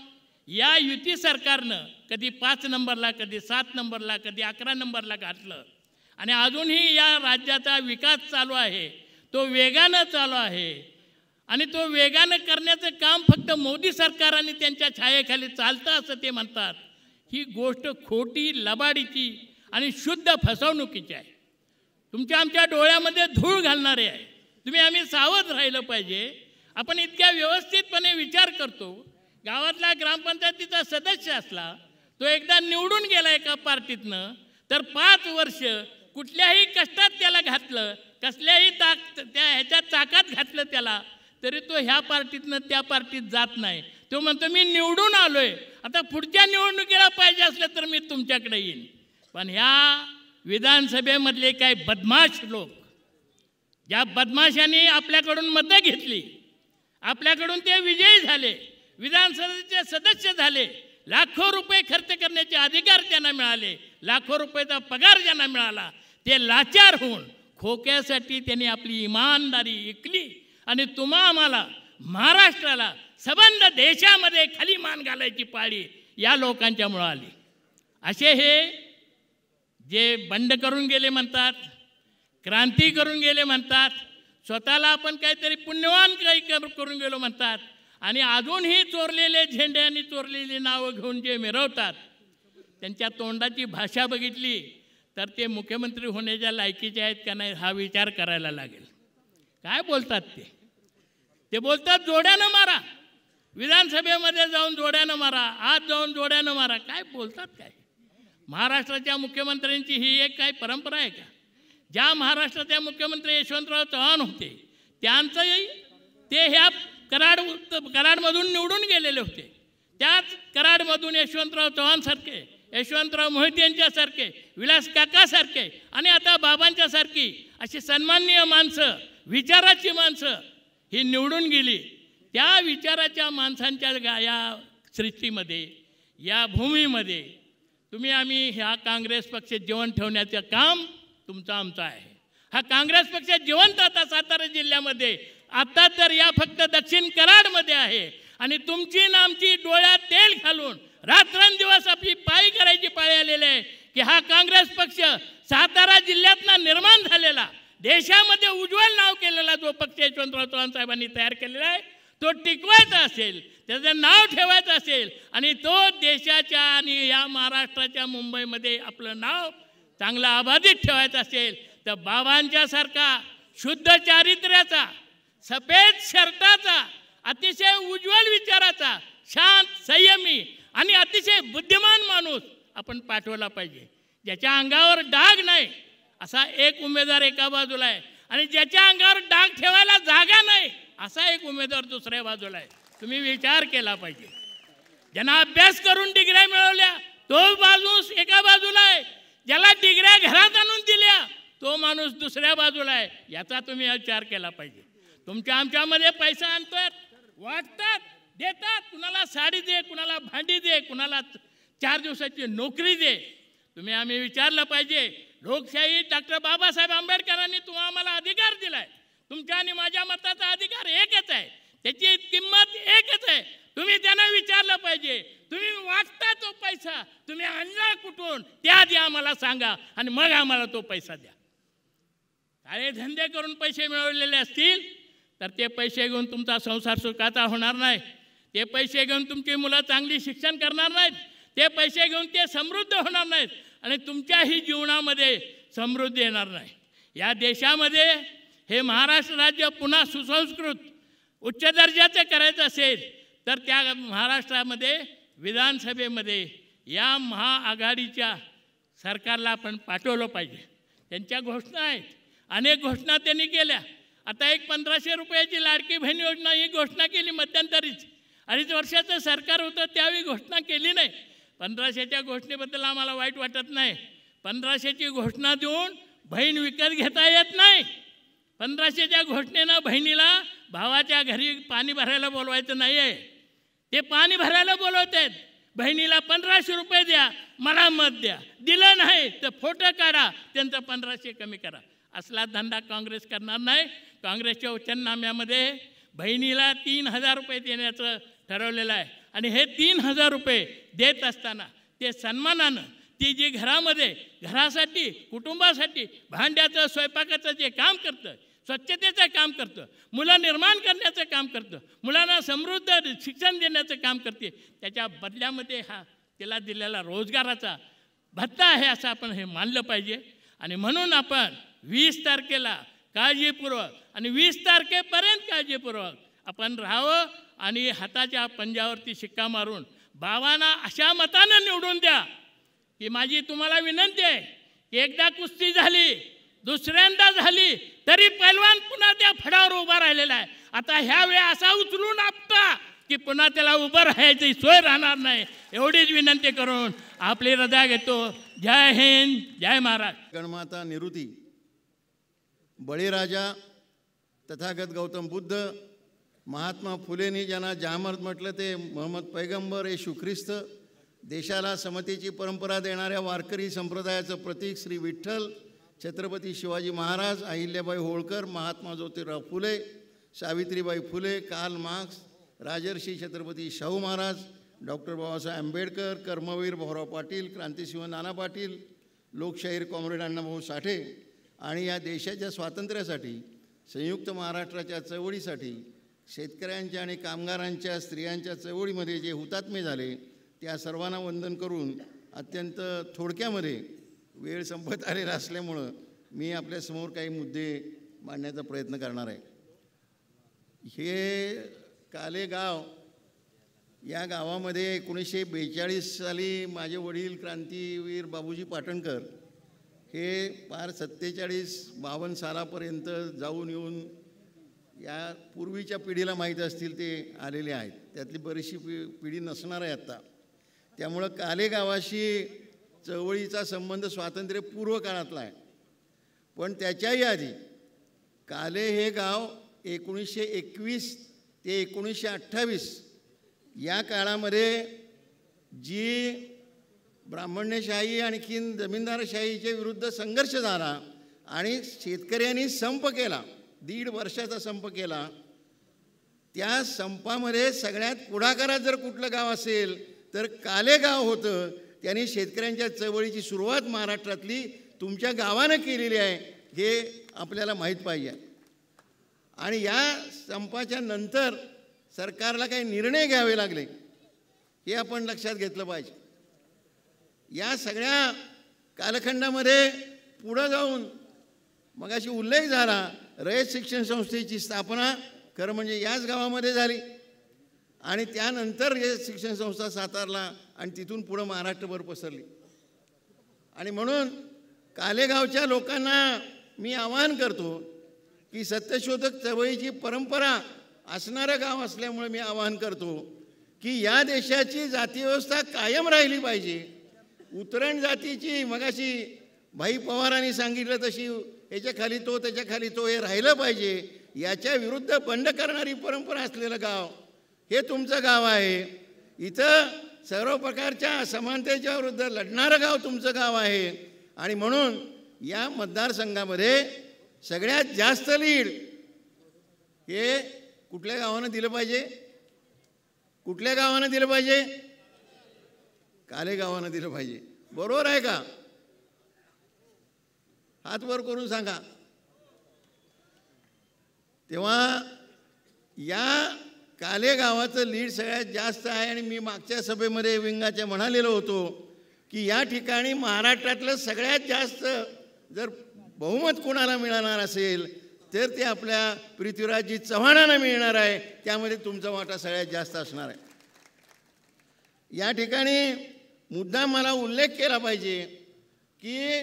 या युती सरकारनं कधी 5 नंबरला, कधी 7 नंबरला, कधी 11 नंबरला घातलं. आणि अजूनही या राज्याचा विकास चालू आहे, तो वेगानं चालू आहे. आणि तो वेगानं करण्याचं काम फक्त मोदी सरकार आणि त्यांच्या छायेखाली चालतं असं ते म्हणतात. ही गोष्ट खोटी, लबाडीची आणि शुद्ध फसवणुकीची आहे. तुमच्या आमच्या डोळ्यामध्ये धूळ घालणारे आहे. तुम्ही आम्ही सावध राहिलं पाहिजे. आपण इतक्या व्यवस्थितपणे विचार करतो गावातला ग्रामपंचायतीचा सदस्य असला, तो एकदा निवडून गेला एका पार्टीतनं, तर 5 वर्ष कुठल्याही कष्टात त्याला घातलं, कसल्याही त्या ह्याच्यात चाकात घातलं त्याला, तरी तो ह्या पार्टीतनं त्या पार्टीत जात नाही. तो म्हणतो मी निवडून आलोय, आता पुढच्या निवडणुकीला पाहिजे असलं तर मी तुमच्याकडे येईन. पण ह्या विधानसभेमधले काही बदमाश लोक, ज्या बदमाशांनी आपल्याकडून मतं घेतली, आपल्याकडून ते विजयी झाले, विधानसभेचे सदस्य झाले, लाखो रुपये खर्च करण्याचे अधिकार त्यांना मिळाले, लाखो रुपयाचा पगार ज्यांना मिळाला, ते लाचार होऊन खोक्यासाठी त्यांनी आपली इमानदारी विकली आणि आम्हाला महाराष्ट्राला सबंध देशामध्ये खाली मान घालायची पाळी या लोकांच्यामुळं आली. असे हे जे बंड करून गेले म्हणतात, क्रांती करून गेले म्हणतात, स्वतःला आपण काहीतरी पुण्यवान काही करून गेलो म्हणतात, आणि अजूनही चोरलेले झेंडे आणि चोरलेली नावं घेऊन जे मिरवतात, त्यांच्या तोंडाची भाषा बघितली तर ते मुख्यमंत्री होण्याच्या लायकीचे आहेत का नाही हा विचार करायला लागेल. काय बोलतात ते बोलतात जोड्यानं मारा, विधानसभेमध्ये जाऊन जोड्यानं मारा, आत जाऊन जोड्यानं मारा. काय बोलतात काय? महाराष्ट्राच्या मुख्यमंत्र्यांची ही एक काय परंपरा आहे का? ज्या महाराष्ट्राचे मुख्यमंत्री यशवंतराव चव्हाण होते, त्यांचंही ते ह्या कराडमधून निवडून गेलेले होते. त्याच कराडमधून यशवंतराव चव्हाणसारखे, यशवंतराव मोहिते यांच्यासारखे, विलास काकासारखे आणि आता बाबांच्यासारखी अशी सन्माननीय माणसं, विचाराची माणसं ही निवडून गेली. त्या विचाराच्या माणसांच्या या सृष्टीमध्ये, या भूमीमध्ये आम्ही ह्या काँग्रेस पक्ष जिवंत ठेवण्याचं काम तुमचं आमचं आहे. हा काँग्रेस पक्ष जिवंत आता सातारा जिल्ह्यामध्ये आता तर या फक्त दक्षिण कराडमध्ये आहे, आणि तुमची ना आमची डोळ्यात तेल घालून रात्रंदिवस आपली पायी करायची पाळी आलेली आहे की हा काँग्रेस पक्ष सातारा जिल्ह्यातनं निर्माण झालेला, देशामध्ये उज्ज्वल नाव केलेला जो पक्ष यशवंतराव चव्हाण साहेबांनी तयार केलेला आहे, तो टिकवायचा असेल, त्याचं नाव ठेवायचं असेल, आणि तो देशाच्या आणि या महाराष्ट्राच्या मुंबईमध्ये आपलं नाव चांगलं अबाधित ठेवायचं असेल तर बाबांच्यासारखा शुद्ध चारित्र्याचा, सफेद शर्टाचा, अतिशय उज्ज्वल विचाराचा, शांत, संयमी आणि अतिशय बुद्धिमान माणूस आपण पाठवला पाहिजे. ज्याच्या अंगावर डाग नाही असा एक उमेदवार एका बाजूला आहे, आणि ज्याच्या अंगावर डाग ठेवायला जागा नाही असा एक उमेदवार दुसऱ्या बाजूला आहे. तुम्ही विचार केला पाहिजे. ज्यांना अभ्यास करून डिग्र्या मिळवल्या तो माणूस एका बाजूला आहे, ज्याला डिग्र्या घरात आणून दिल्या तो माणूस दुसऱ्या बाजूला आहे. याचा तुम्ही विचार केला पाहिजे. तुमच्या आमच्यामध्ये पैसा आणतात, वाटतात, देतात, कुणाला साडी दे, कुणाला भांडी दे, कुणाला 4 दिवसाची नोकरी दे. आम्ही विचारलं पाहिजे. लोकशाही डॉक्टर बाबासाहेब आंबेडकरांनी आम्हाला अधिकार दिलाय. तुमच्या आणि माझ्या मताचा अधिकार एकच आहे, त्याची किंमत एकच आहे. तुम्ही त्यांना विचारलं पाहिजे, तुम्ही वाटता तो पैसा तुम्ही आणला कुठून ते आधी आम्हाला सांगा, आणि मग आम्हाला तो पैसा द्या. काळे धंदे करून पैसे मिळवलेले असतील तर ते पैसे घेऊन तुमचा संसार सुखाचा होणार नाही. ते पैसे घेऊन तुमची मुलं चांगली शिक्षण करणार नाहीत. ते पैसे घेऊन ते समृद्ध होणार नाहीत, आणि तुमच्याही जीवनामध्ये समृद्धी येणार नाही. या देशामध्ये हे महाराष्ट्र राज्य पुन्हा सुसंस्कृत उच्च दर्जाचं करायचं असेल तर त्या महाराष्ट्रामध्ये विधानसभेमध्ये या महाआघाडीच्या सरकारला आपण पाठवलं पाहिजे. त्यांच्या घोषणा आहेत, अनेक घोषणा त्यांनी केल्या. आता एक 1500 रुपयाची लाडकी बहीण योजना ही घोषणा केली मध्यंतरीच. 2.5 वर्षाचं सरकार होतं त्यावेळी घोषणा केली नाही. 1500च्या घोषणेबद्दल आम्हाला वाईट वाटत नाही. 1500ची घोषणा देऊन बहीण विकत घेता येत नाही. 1500च्या घोषणेनं बहिणीला भावाच्या घरी पाणी भरायला बोलवायचं नाही आहे. ते पाणी भरायला बोलवत आहेत. बहिणीला 1500 रुपये द्या, मला मत द्या. दिलं नाही तर फोटो काढा, त्यांचं 1500 कमी करा. असला धंदा काँग्रेस करणार नाही. काँग्रेसच्या वचननाम्यामध्ये बहिणीला 3000 रुपये देण्याचं ठरवलेलं आहे, आणि हे 3000 रुपये देत असताना ते सन्मानानं ती जी घरासाठी, कुटुंबासाठी भांड्याचं, स्वयंपाकाचं जे काम करतं, स्वच्छतेचं काम करतं, मुलं निर्माण करण्याचं काम करतं, मुलांना समृद्ध शिक्षण देण्याचं काम करते, त्याच्या बदल्यामध्ये हा तिला दिलेला रोजगाराचा भत्ता आहे असं आपण हे मानलं पाहिजे. आणि म्हणून आपण 20 तारखेला काळजीपूर्वक आणि 20 तारखेपर्यंत काळजीपूर्वक आपण राहावं आणि हाताच्या पंजावरती शिक्का मारून बाबांना अशा मतानं निवडून द्या की माझी तुम्हाला विनंती आहे की एकदा कुस्ती झाली, दुसऱ्यांदा झाली तरी पैलवान पुन्हा त्या फडावर उभा राहिलेला आहे. आता ह्यावेळी असा उचलून आपटा की पुन्हा त्याला उभं राहायची सोय राहणार नाही. एवढीच विनंती करून आपली रजा घेतो. जय हिंद, जय महाराष्ट्र. गणमाता निरुती, बळीराजा, तथागत गौतम बुद्ध, महात्मा फुलेंनी ज्यांना जहामर्द म्हटलं ते मोहम्मद पैगंबर, येशू ख्रिस्त, देशाला समतेची परंपरा देणाऱ्या वारकरी संप्रदायाचं प्रतीक Shri Vitthal, Chhatrapati Shivaji Maharaj, Ahilyabai Holkar, Mahatma Jyotirao Phule, Savitribai Phule, Karl Marx, Rajarshi Chhatrapati Shahu Maharaj, doctor Babasaheb Ambedkar, Karmaveer Bhaurao Patil, Krantisinh Nana Patil, Lokshahir comrade Annabhau Sathe आणि या देशाच्या स्वातंत्र्यासाठी, संयुक्त महाराष्ट्राच्या चळवळीसाठी, शेतकऱ्यांच्या आणि कामगारांच्या, स्त्रियांच्या चळवळीमध्ये जे हुतात्मे झाले त्या सर्वांना वंदन करून अत्यंत थोडक्यामध्ये वेळ संपत आलेला असल्यामुळं मी आपल्यासमोर काही मुद्दे मांडण्याचा प्रयत्न करणार आहे. हे काले गाव, या गावामध्ये 1942 साली माझे वडील क्रांतीवीर बाबूजी पाटणकर हे पार 47-52 सालापर्यंत जाऊन येऊन या पूर्वीच्या पिढीला माहीत असतील ते आलेले आहेत. त्यातली बरीचशी पिढी नसणार आहे आत्ता. त्यामुळं काले गावाशी चळवळीचा संबंध स्वातंत्र्यपूर्व काळातला आहे. पण त्याच्याही आधी काले हे गाव 1921 ते 1928 या काळामध्ये जी ब्राह्मण्यशाही आणखीन जमीनदारशाहीच्या विरुद्ध संघर्ष झाला आणि शेतकऱ्यांनी संप केला, 1.5 वर्षाचा संप केला. त्या संपामध्ये सगळ्यात पुढाकारात जर कुठलं गाव असेल तर काले गाव होतं. त्यांनी शेतकऱ्यांच्या चळवळीची सुरुवात महाराष्ट्रातली तुमच्या गावानं केलेली आहे हे आपल्याला माहीत पाहिजे. आणि या संपाच्या नंतर सरकारला काही निर्णय घ्यावे लागले हे आपण लक्षात घेतलं पाहिजे. या सगळ्या कालखंडामध्ये पुढं जाऊन मगाशी उल्लेख झाला, रयत शिक्षण संस्थेची स्थापना खरं म्हणजे याच गावामध्ये झाली आणि त्यानंतर रयत शिक्षण संस्था सातारला आणि तिथून पुढं महाराष्ट्रभर पसरली. आणि म्हणून कालेगावच्या लोकांना मी आवाहन करतो की सत्यशोधक चळवळीची परंपरा असणारं गाव असल्यामुळे मी आवाहन करतो की या देशाची जातीव्यवस्था कायम राहिली पाहिजे. उतरण जातीची मगाशी भाई पवारांनी सांगितलं तशी याच्याखाली तो त्याच्याखाली तो हे राहिलं पाहिजे. याच्या विरुद्ध बंड करणारी परंपरा असलेलं गाव हे तुमचं गाव आहे. इथं सर्व प्रकारच्या असमानतेच्या विरुद्ध लढणारं गाव तुमचं गाव आहे. आणि म्हणून या मतदारसंघामध्ये सगळ्यात जास्त लीड हे कुठल्या गावानं दिलं पाहिजे? कुठल्या गावानं दिलं पाहिजे? काले गावानं दिलं पाहिजे. बरोबर आहे का? हात वर करून सांगा. तेव्हा या काले गावाचं लीड सगळ्यात जास्त आहे. आणि मी मागच्या सभेमध्ये विंगाच्या म्हणालेलो होतो की या ठिकाणी महाराष्ट्रातलं सगळ्यात जास्त जर बहुमत कोणाला मिळणार असेल तर ते आपल्या पृथ्वीराजजी चव्हाणांना मिळणार आहे. त्यामध्ये तुमचा वाटा सगळ्यात जास्त असणार आहे. या ठिकाणी मुद्दा मला उल्लेख केला पाहिजे की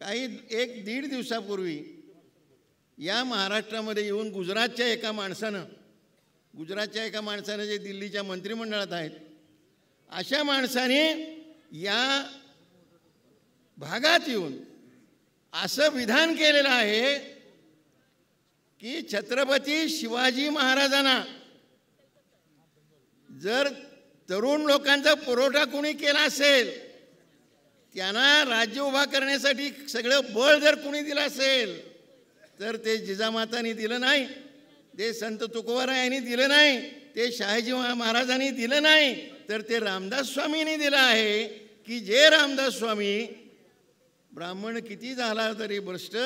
काही 1-1.5 दिवसापूर्वी या महाराष्ट्रामध्ये येऊन गुजरातच्या एका माणसानं जे दिल्लीच्या मंत्रिमंडळात आहेत अशा माणसाने या भागात येऊन असं विधान केलेलं आहे की छत्रपती शिवाजी महाराजांना जर तरुण लोकांचा पुरवठा कोणी केला असेल, त्यांना राज्य उभा करण्यासाठी सगळं बळ जर कोणी दिलं असेल तर ते जिजामातांनी दिलं नाही, ते संत तुकोबारायांनी दिलं नाही, ते शहाजी महाराजांनी दिलं नाही, तर ते रामदास स्वामींनी दिलं आहे की जे रामदास स्वामी ब्राह्मण किती झाला तरी भ्रष्ट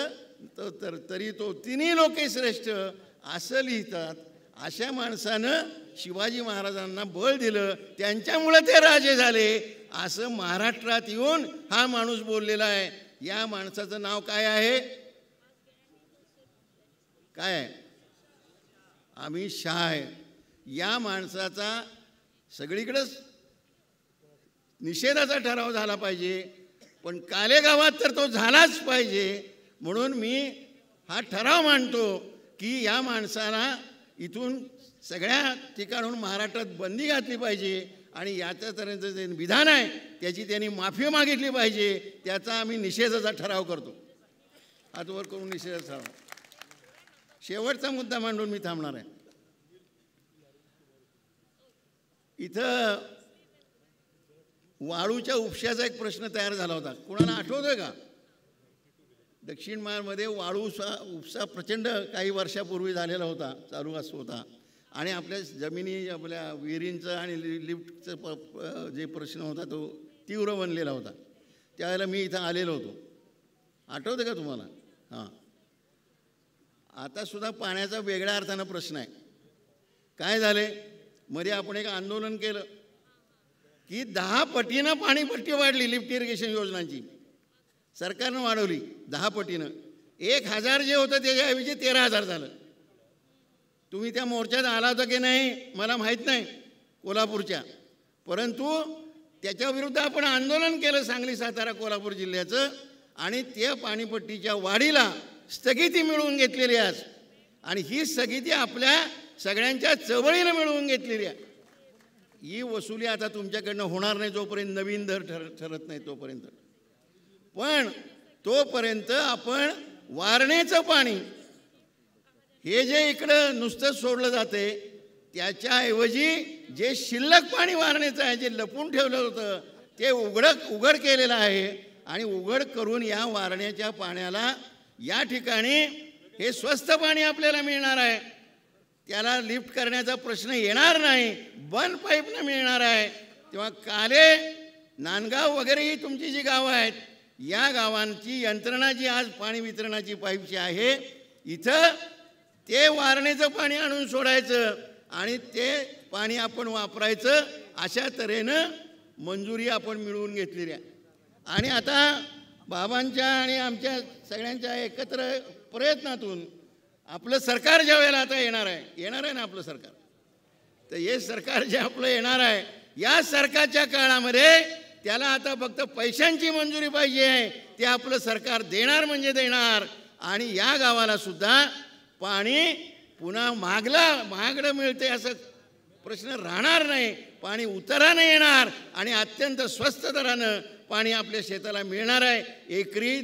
तरी तो तिन्ही लोके श्रेष्ठ असं लिहितात. अशा माणसानं शिवाजी महाराजांना बळ दिलं, त्यांच्यामुळे ते राजे झाले असं महाराष्ट्रात येऊन हा माणूस बोललेला आहे. या माणसाचं नाव काय आहे? काय आहे? अमित शहा आहे. या माणसाचा सगळीकडेच निषेधाचा ठराव झाला पाहिजे, पण कालेगावात तर तो झालाच पाहिजे. म्हणून मी हा ठराव मांडतो की या माणसाला इथून सगळ्या ठिकाणून महाराष्ट्रात बंदी घातली पाहिजे आणि याच्यापर्यंत जे विधान आहे त्याची त्यांनी माफी मागितली पाहिजे. त्याचा आम्ही निषेधाचा ठराव करतो. हात वर करून निषेधाचा ठराव. शेवटचा मुद्दा मांडून मी थांबणार आहे. इथं वाळूच्या उपशाचा एक प्रश्न तयार झाला होता. कोणाला आठवतोय का? दक्षिण महाराष्ट्रामध्ये वाळूचा उपसा प्रचंड काही वर्षापूर्वी झालेला होता, चालू असतो होता. आणि आपल्या जमिनी आपल्या विहिरींचं आणि लिफ्टचं जे प्रश्न होता तो तीव्र बनलेला होता. त्यावेळेला मी इथं आलेलो होतो. आठवतं का तुम्हाला? हां. आतासुद्धा पाण्याचा वेगळ्या अर्थानं प्रश्न आहे. काय झाले, मध्ये आपण एक आंदोलन केलं की 10 पटीनं पाणीपट्टी वाढली. लिफ्ट इरिगेशन योजनांची सरकारनं वाढवली 10 पटीनं. 1000 जे होतं त्याच्याऐवजी 13,000 झालं. तुम्ही त्या मोर्चात आला होता की नाही मला माहीत नाही, कोल्हापूरच्या. परंतु त्याच्याविरुद्ध आपण आंदोलन केलं सांगली, सातारा, कोल्हापूर जिल्ह्याचं. आणि त्या पाणीपट्टीच्या वाढीला स्थगिती मिळवून घेतलेली आहे. आणि ही स्थगिती आपल्या सगळ्यांच्या चळवळीनं मिळवून घेतलेली आहे. ही वसुली आता तुमच्याकडनं होणार नाही जोपर्यंत नवीन दर ठरत नाही तोपर्यंत. पण तोपर्यंत आपण वारणेचं पाणी हे जे इकडं नुसतं सोडलं जाते त्याच्याऐवजी जे शिल्लक पाणी वारणेचं आहे, जे लपून ठेवलं होतं ते उघड केलेलं आहे. आणि उघड करून या वारण्याच्या पाण्याला या ठिकाणी हे स्वस्त पाणी आपल्याला मिळणार आहे. त्याला लिफ्ट करण्याचा प्रश्न येणार नाही, बंद पाईपनं मिळणार आहे. तेव्हा काले, नांदगाव वगैरे ही तुमची जी गावं आहेत या गावांची यंत्रणा जी आज पाणी वितरणाची पाईपची आहे, इथं ते वारणेचं पाणी आणून सोडायचं आणि ते पाणी आपण वापरायचं. अशा तऱ्हेनं मंजुरी आपण मिळवून घेतलेली आहे. आणि आता बाबांच्या आणि आमच्या सगळ्यांच्या एकत्र प्रयत्नातून आपलं सरकार ज्या वेळेला आता येणार आहे ना आपलं सरकार, तर हे सरकार जे आपलं येणार आहे या सरकारच्या काळामध्ये त्याला आता फक्त पैशांची मंजुरी पाहिजे आहे. ते आपलं सरकार देणार म्हणजे देणार. आणि या गावाला सुद्धा पाणी पुन्हा महागडं मिळते असं प्रश्न राहणार नाही. पाणी उतरानं येणार आणि अत्यंत स्वस्त दरानं पाणी आपल्या शेताला मिळणार आहे. एकरी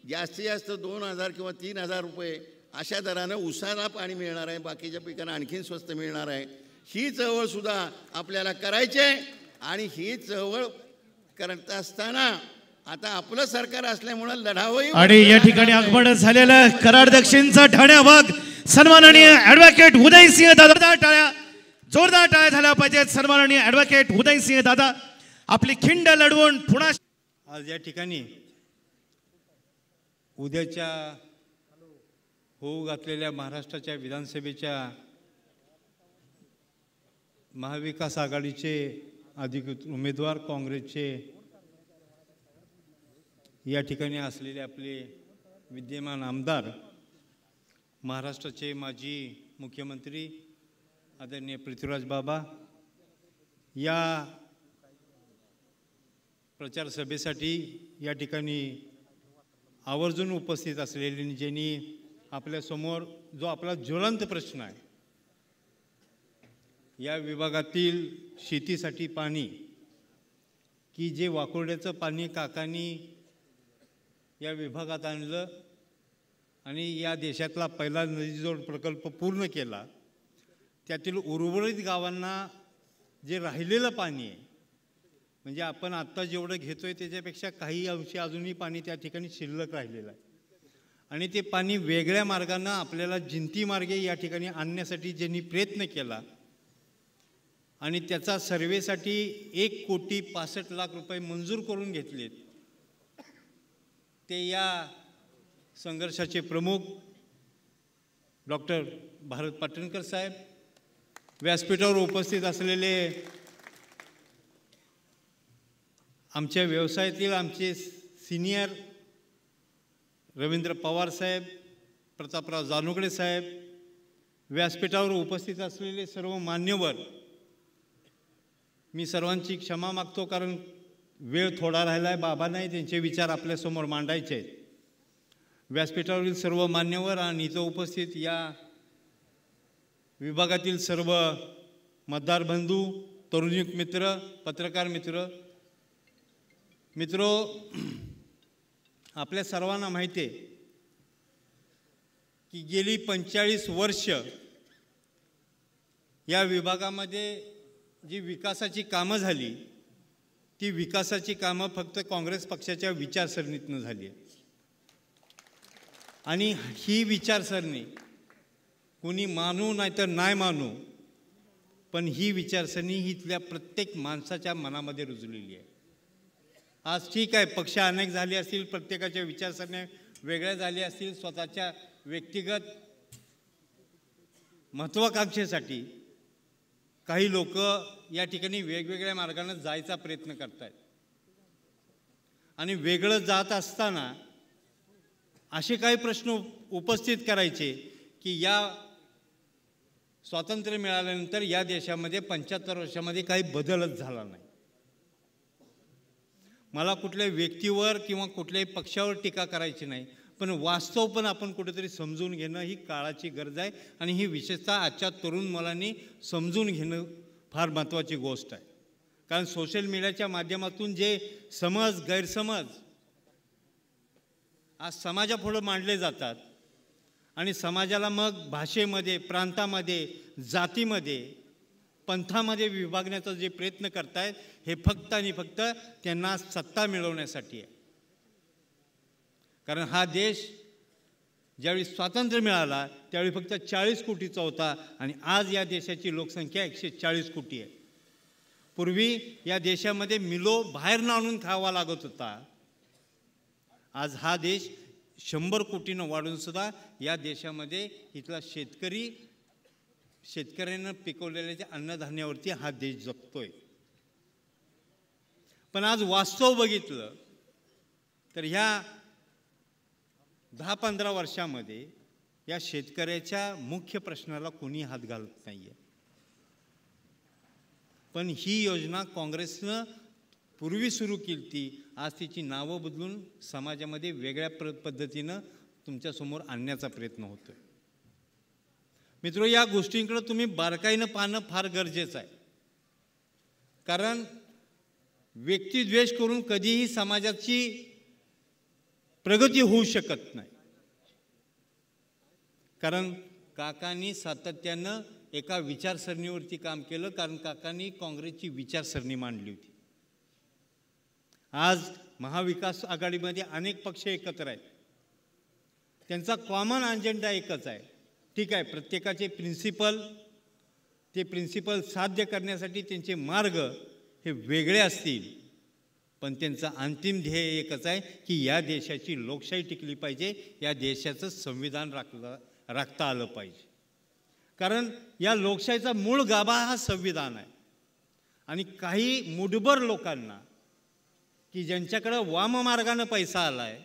जास्तीत जास्त 2,000 किंवा 3,000 रुपये अशा दरानं उसाला पाणी मिळणार आहे. बाकीच्या पिकांना आणखीन स्वस्त मिळणार आहे. ही चळवळसुद्धा आपल्याला करायची आहे. आणि ही चळवळ करत असताना आता आपलं सरकार असल्यामुळं लढावंही. आणि या ठिकाणी आगमन झालेलं कराड दक्षिणचा ठाण्या भाग सन्माननीय ॲडव्होकेट उदयसिंह दादा. टाळ्या, जोरदार टाळ्या झाल्या पाहिजेत. सन्माननीय ॲडव्होकेट उदयसिंह दादा आपली खिंड लढवून पुन्हा. आज या ठिकाणी उद्याच्या होऊ घातलेल्या महाराष्ट्राच्या विधानसभेच्या महाविकास आघाडीचे अधिकृत उमेदवार काँग्रेसचे या ठिकाणी असलेले आपले विद्यमान आमदार, महाराष्ट्राचे माजी मुख्यमंत्री आदरणीय पृथ्वीराज बाबा या प्रचार सभेसाठी या ठिकाणी आवर्जून उपस्थित असलेले, ज्यांनी आपल्यासमोर जो आपला ज्वलंत प्रश्न आहे या विभागातील शेतीसाठी पाणी, की जे वाकोर्ड्याचं पाणी काकांनी या विभागात आणलं आणि या देशातला पहिला नदीजोड प्रकल्प पूर्ण केला, त्यातील उर्वरित गावांना जे राहिलेलं पाणी आहे, म्हणजे आपण आत्ता जेवढं घेतो आहे त्याच्यापेक्षा काही अंशी अजूनही पाणी त्या ठिकाणी शिल्लक राहिलेलं आहे. आणि ते पाणी वेगळ्या मार्गानं आपल्याला जिंती मार्गे या ठिकाणी आणण्यासाठी ज्यांनी प्रयत्न केला आणि त्याचा सर्वेसाठी 1,65,00,000 रुपये मंजूर करून घेतलेत, ते या संघर्षाचे प्रमुख डॉक्टर भारत पाटणकर साहेब, व्यासपीठावर उपस्थित असलेले आमच्या व्यवसायातील आमचे सिनियर रवींद्र पवार साहेब, प्रतापराव जानोगडे साहेब, व्यासपीठावर उपस्थित असलेले सर्व मान्यवर, मी सर्वांची क्षमा मागतो कारण वेळ थोडा राहिला आहे. बाबा नाही, त्यांचे विचार आपल्यासमोर मांडायचे आहेत. व्यासपीठावरील सर्व मान्यवर आणि इथं उपस्थित या विभागातील सर्व मतदार बंधू, तरुण मित्र, पत्रकार मित्रो, आपल्या सर्वांना माहिती आहे की गेली 45 वर्ष या विभागामध्ये जी विकासाची कामं झाली, ती विकासाची कामं फक्त काँग्रेस पक्षाच्या विचारसरणीतून झाली आहे. आणि ही विचारसरणी कोणी मानू नाहीतर नाही मानू, पण ही विचारसरणी ही इथल्या प्रत्येक माणसाच्या मनामध्ये रुजलेली आहे. आज ठीक आहे, पक्ष अनेक झाले असतील, प्रत्येकाच्या विचारसरण्या वेगळ्या झाल्या असतील, स्वतःच्या व्यक्तिगत महत्त्वाकांक्षेसाठी काही लोक या ठिकाणी वेगवेगळ्या मार्गाने जायचा प्रयत्न करत आहेत. आणि वेगळं जात असताना असे काही प्रश्न उपस्थित करायचे की या स्वातंत्र्य मिळाल्यानंतर या देशामध्ये 75 वर्षामध्ये काही बदलच झाला नाही. मला कुठल्याही व्यक्तीवर किंवा कुठल्याही पक्षावर टीका करायची नाही, पण वास्तव पण आपण कुठेतरी समजून घेणं ही काळाची गरज आहे. आणि ही विशेषतः आजच्या तरुण मुलांनी समजून घेणं फार महत्त्वाची गोष्ट आहे. कारण सोशल मीडियाच्या माध्यमातून जे समज, गैरसमज आज समाजापुढं मांडले जातात आणि समाजाला मग भाषेमध्ये, प्रांतामध्ये, जातीमध्ये, पंथामध्ये विभागण्याचा जे प्रयत्न करतायत, हे फक्त आणि फक्त त्यांना सत्ता मिळवण्यासाठी आहे. कारण हा देश ज्यावेळी स्वातंत्र्य मिळाला त्यावेळी फक्त 40 कोटीचा होता आणि आज या देशाची लोकसंख्या 140 कोटी आहे. पूर्वी या देशामध्ये मिलो बाहेरनं आणून खावा लागत होता. आज हा देश 100 कोटीनं वाढूनसुद्धा या देशामध्ये इथला शेतकऱ्यानं पिकवलेल्या अन्नधान्यावरती हा देश जगतोय. पण आज वास्तव बघितलं तर ह्या 10-15 वर्षामध्ये या शेतकऱ्याच्या मुख्य प्रश्नाला कोणी हात घालत नाही आहे. पण ही योजना काँग्रेसनं पूर्वी सुरू केली ती, आज तिची नावं बदलून समाजामध्ये वेगळ्या पद्धतीनं तुमच्यासमोर आणण्याचा प्रयत्न होतोय. मित्रो, या गोष्टींकडे तुम्ही बारकाईनं पाहणं फार गरजेचं आहे. कारण व्यक्तिद्वेष करून कधीही समाजाची प्रगती होऊ शकत नाही. कारण काकांनी सातत्यानं एका विचारसरणीवरती काम केलं, कारण काकांनी काँग्रेसची विचारसरणी मांडली होती. आज महाविकास आघाडीमध्ये अनेक पक्ष एकत्र आहेत, त्यांचा कॉमन अजेंडा एकच आहे. ठीक आहे, प्रत्येकाचे प्रिन्सिपल साध्य करण्यासाठी त्यांचे मार्ग हे वेगळे असतील, पण त्यांचं अंतिम ध्येय एकच आहे की या देशाची लोकशाही टिकली पाहिजे, या देशाचं संविधान राखता आलं पाहिजे. कारण या लोकशाहीचा मूळ गाभा हा संविधान आहे. आणि काही मुठभर लोकांना की ज्यांच्याकडं वाममार्गानं पैसा आला आहे,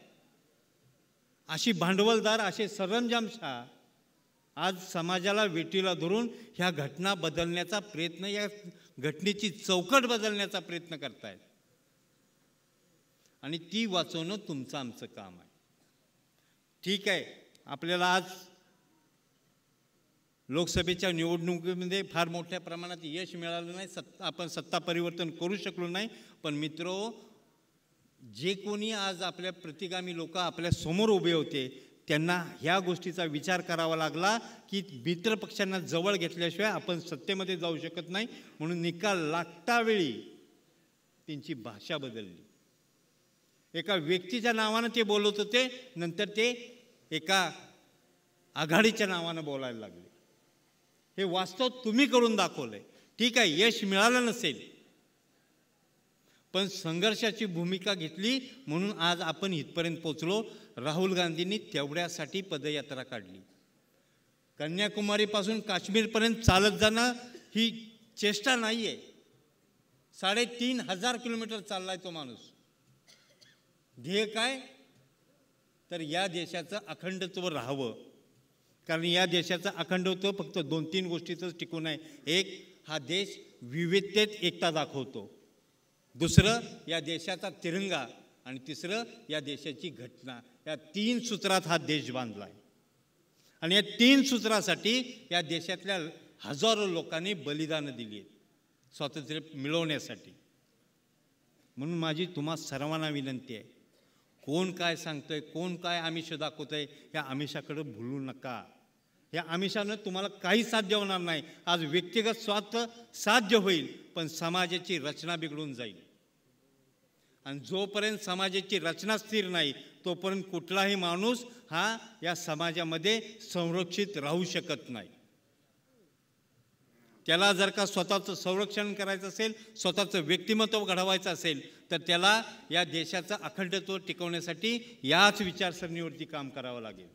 अशी भांडवलदार, असे सरंजामशाह आज समाजाला वेटीला धरून ह्या घटना बदलण्याचा प्रयत्न, या घटनेची चौकट बदलण्याचा प्रयत्न करतायत. आणि ती वाचवणं तुमचं आमचं काम आहे. ठीक आहे, आपल्याला आज लोकसभेच्या निवडणुकीमध्ये फार मोठ्या प्रमाणात यश मिळालं नाही, आपण सत्ता परिवर्तन करू शकलो नाही. पण मित्रो, जे कोणी आज आपल्या प्रतिगामी लोक आपल्या समोर उभे होते, त्यांना ह्या गोष्टीचा विचार करावा लागला की मित्र पक्षांना जवळ घेतल्याशिवाय आपण सत्तेमध्ये जाऊ शकत नाही. म्हणून निकाल लागता वेळी त्यांची भाषा बदलली. एका व्यक्तीच्या नावानं ते बोलत होते, नंतर ते एका आघाडीच्या नावानं बोलायला लागले. हे वास्तव तुम्ही करून दाखवलंय. ठीक आहे, यश मिळालं नसेल, पण संघर्षाची भूमिका घेतली म्हणून आज आपण इथपर्यंत पोचलो. राहुल गांधींनी तेवढ्यासाठी पदयात्रा काढली. कन्याकुमारीपासून काश्मीरपर्यंत चालत जाणं ही चेष्टा नाही आहे. 3,500 किलोमीटर चाललाय तो माणूस. ध्येय काय? तर या देशाचं अखंडत्व राहावं. कारण या देशाचं अखंडत्व फक्त 2-3 गोष्टीतच टिकून आहे. एक, हा देश विविधतेत एकता दाखवतो. दुसरं, या देशाचा तिरंगा. आणि तिसरं, या देशाची घटना. या 3 सूत्रात हा देश बांधला आहे. आणि या 3 सूत्रासाठी या देशातल्या हजारो लोकांनी बलिदानं दिली आहेत स्वातंत्र्य मिळवण्यासाठी. म्हणून माझी तुम्हा सर्वांना विनंती आहे, कोण काय सांगतोय, कोण काय आमिष दाखवतोय, या आमिषाकडे भुलू नका. या आमिषानं तुम्हाला काही साध्य होणार नाही. आज व्यक्तिगत स्वार्थ साध्य होईल, पण समाजाची रचना बिघडून जाईल. आणि जोपर्यंत समाजाची रचना स्थिर नाही तोपर्यंत कुठलाही माणूस हा या समाजामध्ये संरक्षित राहू शकत नाही. त्याला जर का स्वतःचं संरक्षण करायचं असेल, स्वतःचं व्यक्तिमत्व घडवायचं असेल, तर त्याला या देशाचं अखंडत्व टिकवण्यासाठी याच विचारसरणीवरती काम करावं लागेल.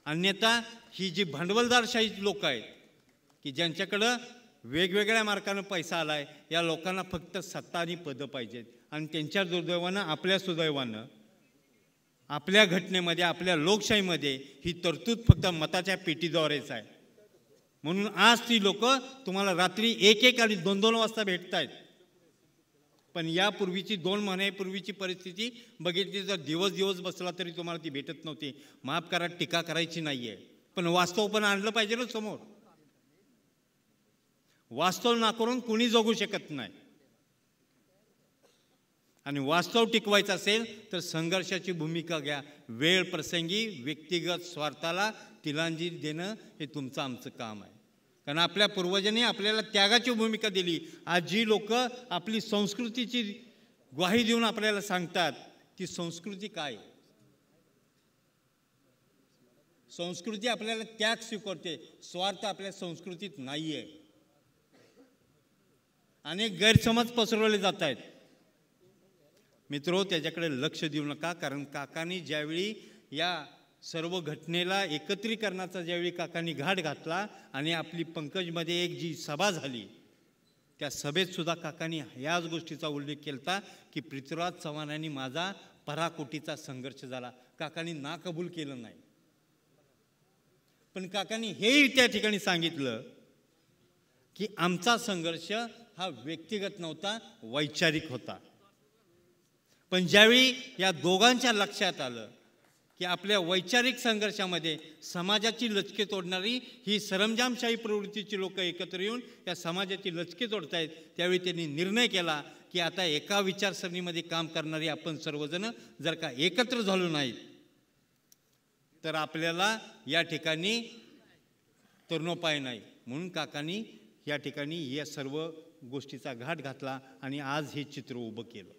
अन्यथा ही जी भांडवलदारशाही लोक आहेत की ज्यांच्याकडं वेगवेगळ्या मार्गाने पैसा आला आहे, या लोकांना फक्त सत्ता आणि पदं पाहिजेत. आणि त्यांच्या दुर्दैवानं, आपल्या सुदैवानं, आपल्या घटनेमध्ये, आपल्या लोकशाहीमध्ये ही तरतूद फक्त मताच्या पेटीद्वारेच आहे. म्हणून आज ती लोक तुम्हाला रात्री 1-1 आणि 2-2 वाजता भेटत आहेत. पण यापूर्वीची 2 महिन्यापूर्वीची परिस्थिती बघितली तर दिवस बसला तरी तुम्हाला ती भेटत नव्हती. माफ करा, टीका करायची नाही आहे, पण वास्तव पण आणलं पाहिजे ना समोर. वास्तव नाकारून कुणी जगू शकत नाही. आणि वास्तव टिकवायचं असेल तर संघर्षाची भूमिका घ्या. वेळ प्रसंगी व्यक्तिगत स्वार्थाला तिलांजी देणं हे तुमचं आमचं काम आहे. कारण आपल्या पूर्वजांनी आपल्याला त्यागाची भूमिका दिली. आज जी लोक आपली संस्कृतीची ग्वाही देऊन आपल्याला सांगतात, ती संस्कृती काय? संस्कृती आपल्याला त्याग स्वीकारते, स्वार्थ आपल्या संस्कृतीत नाही आहे. अनेक गैरसमज पसरवले जात आहेत. मित्रो, त्याच्याकडे लक्ष देऊ नका. कारण काकांनी ज्यावेळी या सर्व घटनेला एकत्रीकरणाचा ज्यावेळी काकांनी घाट घातला आणि आपली पंकजमध्ये एक जी सभा झाली, त्या सभेत सुद्धा काकांनी याच गोष्टीचा उल्लेख केला की पृथ्वीराज चव्हाणांनी माझा पराकोटीचा संघर्ष झाला. काकांनी ना कबूल केलं नाही, पण काकांनी हेही त्या ठिकाणी सांगितलं की आमचा संघर्ष हा व्यक्तिगत नव्हता, वैचारिक होता. पण ज्यावेळी या दोघांच्या लक्षात आलं की आपल्या वैचारिक संघर्षामध्ये समाजाची लचके तोडणारी ही सरंजामशाही प्रवृत्तीची लोक एकत्र येऊन या समाजाची लचके तोडतायत, त्यावेळी त्यांनी निर्णय केला की आता एका विचारसरणीमध्ये काम करणारी आपण सर्वजण जर का एकत्र झालो नाहीत तर आपल्याला या ठिकाणी तरुणोपाय नाही. म्हणून काकांनी या ठिकाणी या सर्व गोष्टीचा घाट घातला आणि आज हे चित्र उभं केलं.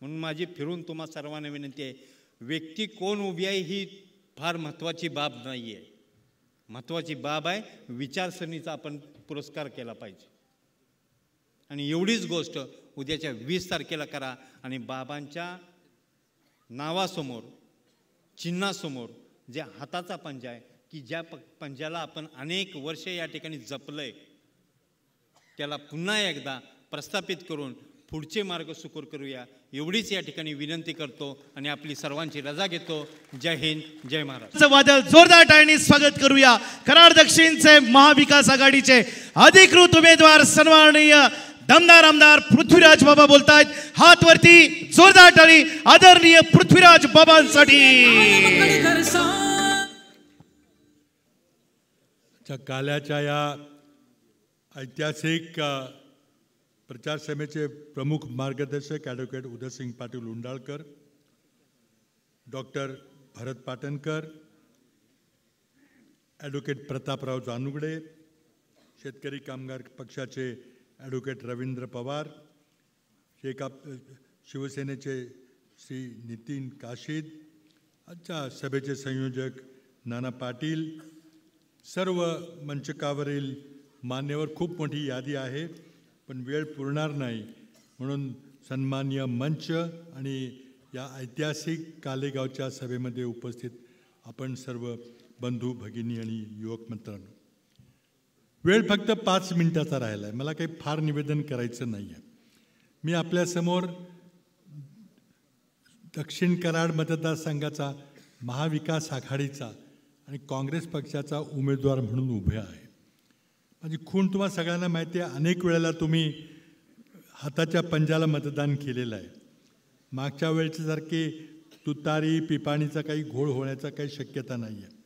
म्हणून माझी फिरून तुम्हा सर्वांना विनंती आहे, व्यक्ती कोण उभी आहे ही फार महत्त्वाची बाब नाही आहे. महत्त्वाची बाब आहे विचारसरणीचा आपण पुरस्कार केला पाहिजे. आणि एवढीच गोष्ट उद्याच्या 20 तारखेला करा. आणि बाबांच्या नावासमोर, चिन्हासमोर जे हाताचा पंजा आहे की ज्या पंजाला आपण अनेक वर्ष या ठिकाणी जपलंय, त्याला पुन्हा एकदा प्रस्थापित करून पुढचे मार्ग सुकर करूया, एवढीच या ठिकाणी विनंती करतो आणि आपली सर्वांची रजा घेतो. जय हिंद, जय महाराष्ट्र. वादळ जोरदार टाळ्यांनी स्वागत करूया. कराड दक्षिणचे महाविकास आघाडीचे अधिकृत उमेदवार सन्माननीय दमदार आमदार पृथ्वीराज बाबा बोलतायत. हात वरती, जोरदार टाळी आदरणीय पृथ्वीराज बाबांसाठी. काल्याच्या या ऐतिहासिक प्रचार सभेचे प्रमुख मार्गदर्शक ॲडव्होकेट उदयसिंग पाटील उंडाळकर, डॉक्टर भरत पाटणकर, ॲडव्होकेट प्रतापराव जानूगडे, शेतकरी कामगार पक्षाचे ॲडव्होकेट रवींद्र पवार, शिवसेनेचे श्री नितीन काशीद, आजच्या सभेचे संयोजक नाना पाटील, सर्व मंचकावरील मान्यवर, खूप मोठी यादी आहे पण वेळ पुरणार नाही. म्हणून सन्माननीय मंच आणि या ऐतिहासिक कालेगावच्या सभेमध्ये उपस्थित आपण सर्व बंधू भगिनी आणि युवक मित्रांनो, वेळ फक्त 5 मिनिटाचा राहिला आहे. मला काही फार निवेदन करायचं नाही आहे. मी आपल्यासमोर दक्षिण कराड मतदारसंघाचा महाविकास आघाडीचा आणि काँग्रेस पक्षाचा उमेदवार म्हणून उभे आहे. माझी खूण तुम्हाला सगळ्यांना माहिती आहे. अनेक वेळेला तुम्ही हाताच्या पंजाला मतदान केलेलं आहे. मागच्या वेळेसारखे तुतारी पिपाणीचा काही घोळ होण्याचा काही शक्यता नाही आहे.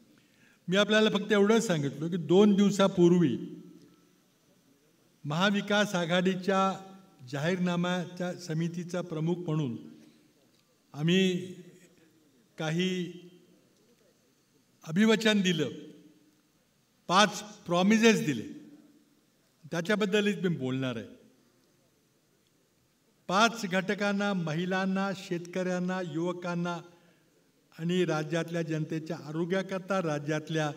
मी आपल्याला फक्त एवढंच सांगितलं की 2 दिवसापूर्वी महाविकास आघाडीच्या जाहीरनाम्याच्या समितीचा प्रमुख म्हणून आम्ही काही अभिवचन दिलं, 5 प्रॉमिसेस दिले, त्याच्याबद्दलच मी बोलणार आहे. 5 घटकांना, महिलांना, शेतकऱ्यांना, युवकांना आणि राज्यातल्या जनतेच्या आरोग्याकरता, राज्यातल्या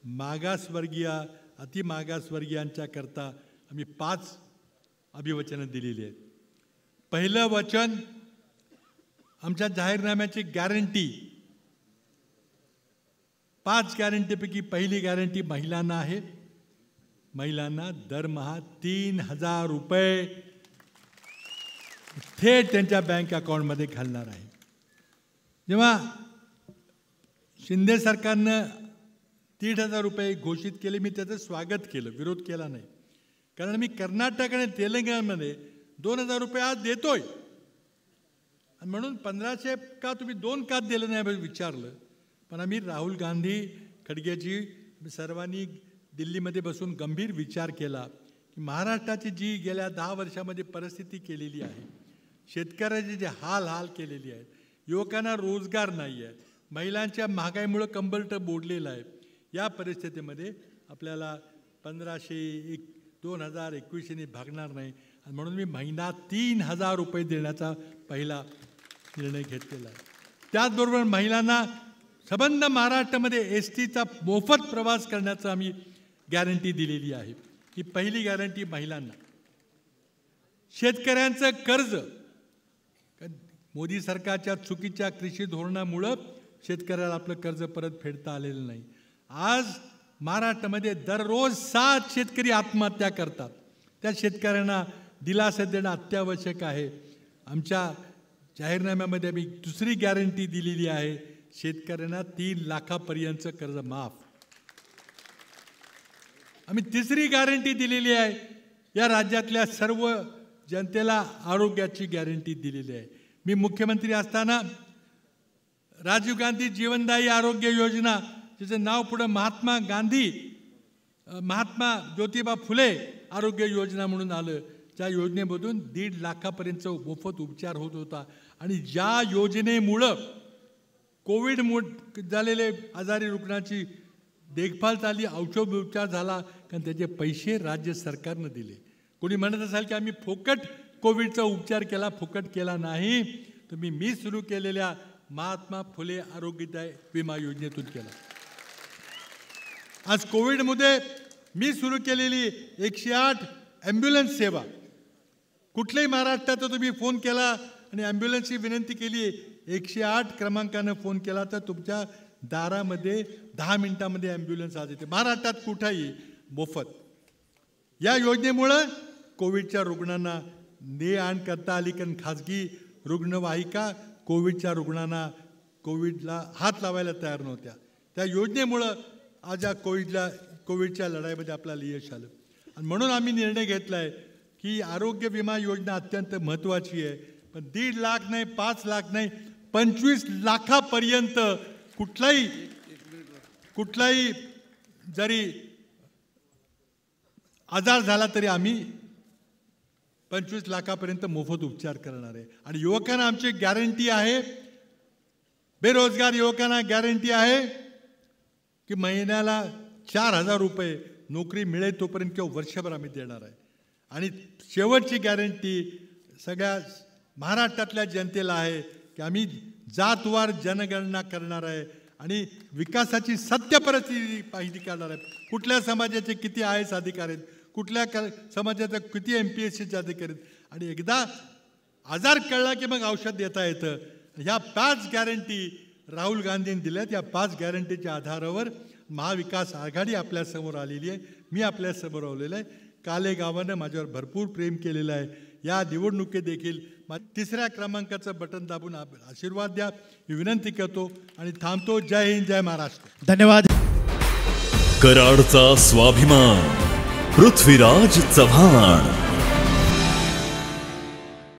मागासवर्गीय, अतिमागासवर्गीयांच्याकरता आम्ही 5 अभिवचनं दिलेली आहेत. पहिलं वचन, आमच्या जाहीरनाम्याची गॅरंटी, 5 गॅरंटीपैकी पहिली गॅरंटी महिलांना आहे. महिलांना दरमहा 3,000 रुपये थेट त्यांच्या बँक अकाउंटमध्ये घालणार आहे. जेव्हा शिंदे सरकारनं 3,000 रुपये घोषित केले, मी त्याचं स्वागत केलं, विरोध केला नाही. कारण मी कर्नाटक आणि तेलंगणामध्ये 2,000 रुपये आज देतोय. आणि म्हणून 1,500 का तुम्ही 2 का दिलं नाही विचारलं. पण आम्ही राहुल गांधी खडगेजी सर्वांनी दिल्लीमध्ये बसून गंभीर विचार केला की महाराष्ट्राची जी गेल्या 10 वर्षामध्ये परिस्थिती केलेली आहे, शेतकऱ्याचे जे हाल केलेली आहेत, युवकांना रोजगार नाही आहे, महिलांच्या महागाईमुळं कंबरट बोडलेलं आहे, या परिस्थितीमध्ये आपल्याला 1,500 2021 भागणार नाही. आणि म्हणून मी महिना 3,000 रुपये देण्याचा पहिला निर्णय घेतलेला आहे. त्याचबरोबर महिलांना संबंध महाराष्ट्रामध्ये STचा मोफत प्रवास करण्याचा आम्ही गॅरंटी दिलेली आहे. ही पहिली गॅरंटी महिलांना. शेतकऱ्यांचं कर्ज, मोदी सरकारच्या चुकीच्या कृषी धोरणामुळं शेतकऱ्याला आपलं कर्ज परत फेडता आलेलं नाही. आज महाराष्ट्रामध्ये दररोज 7 शेतकरी आत्महत्या करतात. त्या शेतकऱ्यांना दिलासा देणं अत्यावश्यक आहे. आमच्या जाहीरनाम्यामध्ये आम्ही दुसरी गॅरंटी दिलेली आहे, शेतकऱ्यांना 3 लाखापर्यंतचं कर्ज माफ. आम्ही तिसरी गॅरंटी दिलेली आहे, या राज्यातल्या सर्व जनतेला आरोग्याची गॅरंटी दिलेली आहे. मी मुख्यमंत्री असताना राजीव गांधी जीवनदायी आरोग्य योजना, जिचं नाव पुढं महात्मा ज्योतिबा फुले आरोग्य योजना म्हणून आलं, त्या योजनेमधून 1.5 लाखापर्यंत मोफत उपचार होत होता. आणि ज्या योजनेमुळं कोविड झालेले आजारी रुग्णांची देखभाल झाली, औषधोपचार झाला, कारण त्याचे पैसे राज्य सरकारनं दिले. कोणी म्हणत असाल की आम्ही फुकट कोविडचा उपचार केला, फुकट केला नाही. तुम्ही मी सुरू केलेल्या महात्मा फुले आरोग्य विमा योजनेतून केला. आज कोविडमध्ये मी सुरू केलेली 108 ॲम्ब्युलन्स सेवा, कुठल्याही महाराष्ट्रात तुम्ही फोन केला आणि ॲम्ब्युलन्सची विनंती केली, 108 क्रमांकानं फोन केला तर तुमच्या दारामध्ये 10 मिनिटामध्ये ॲम्ब्युलन्स आज येते. महाराष्ट्रात कुठंही मोफत. या योजनेमुळं कोविडच्या रुग्णांना ने आण करता आली, कारण खाजगी रुग्णवाहिका कोविडच्या रुग्णांना कोविडला हात लावायला तयार नव्हत्या. त्या योजनेमुळं आज या कोविडच्या लढाईमध्ये आपल्याला यश आलं. आणि म्हणून आम्ही निर्णय घेतला आहे की आरोग्य विमा योजना अत्यंत महत्त्वाची आहे. पण 1.5 लाख नाही, 5 लाख नाही, 25 लाखापर्यंत कुठलाही जरी आजार झाला तरी आम्ही 25 लाखापर्यंत मोफत उपचार करणार आहे. आणि युवकांना आमची गॅरंटी आहे, बेरोजगार युवकांना गॅरंटी आहे की महिन्याला 4,000 रुपये नोकरी मिळेल तोपर्यंत किंवा वर्षभर आम्ही देणार आहे. आणि शेवटची गॅरंटी सगळ्या महाराष्ट्रातल्या जनतेला आहे की आम्ही जातवार जनगणना करणार आहे आणि विकासाची सत्य परिस्थिती पाहिजे करणार आहे. कुठल्या समाजाचे किती IAS अधिकारी आहेत, कुठल्या समाजाचा किती MPSCचे अधिकारी आहेत, आणि एकदा आजार कळला की मग औषध देता येतं. ह्या 5 गॅरंटी राहुल गांधींनी दिल्यात. या 5 गॅरंटीच्या आधारावर महाविकास आघाडी आपल्यासमोर आलेली आहे, मी आपल्यासमोर आलेलं आहे. काले गावानं माझ्यावर भरपूर प्रेम केलेलं आहे. या निवडणुकीत देखील तिसऱ्या क्रमांकाचं बटन दाबून आशीर्वाद द्या ही विनंती करतो आणि थांबतो. जय हिंद, जय महाराष्ट्र. धन्यवाद. कराडचा स्वाभिमान पृथ्वीराज चव्हाण.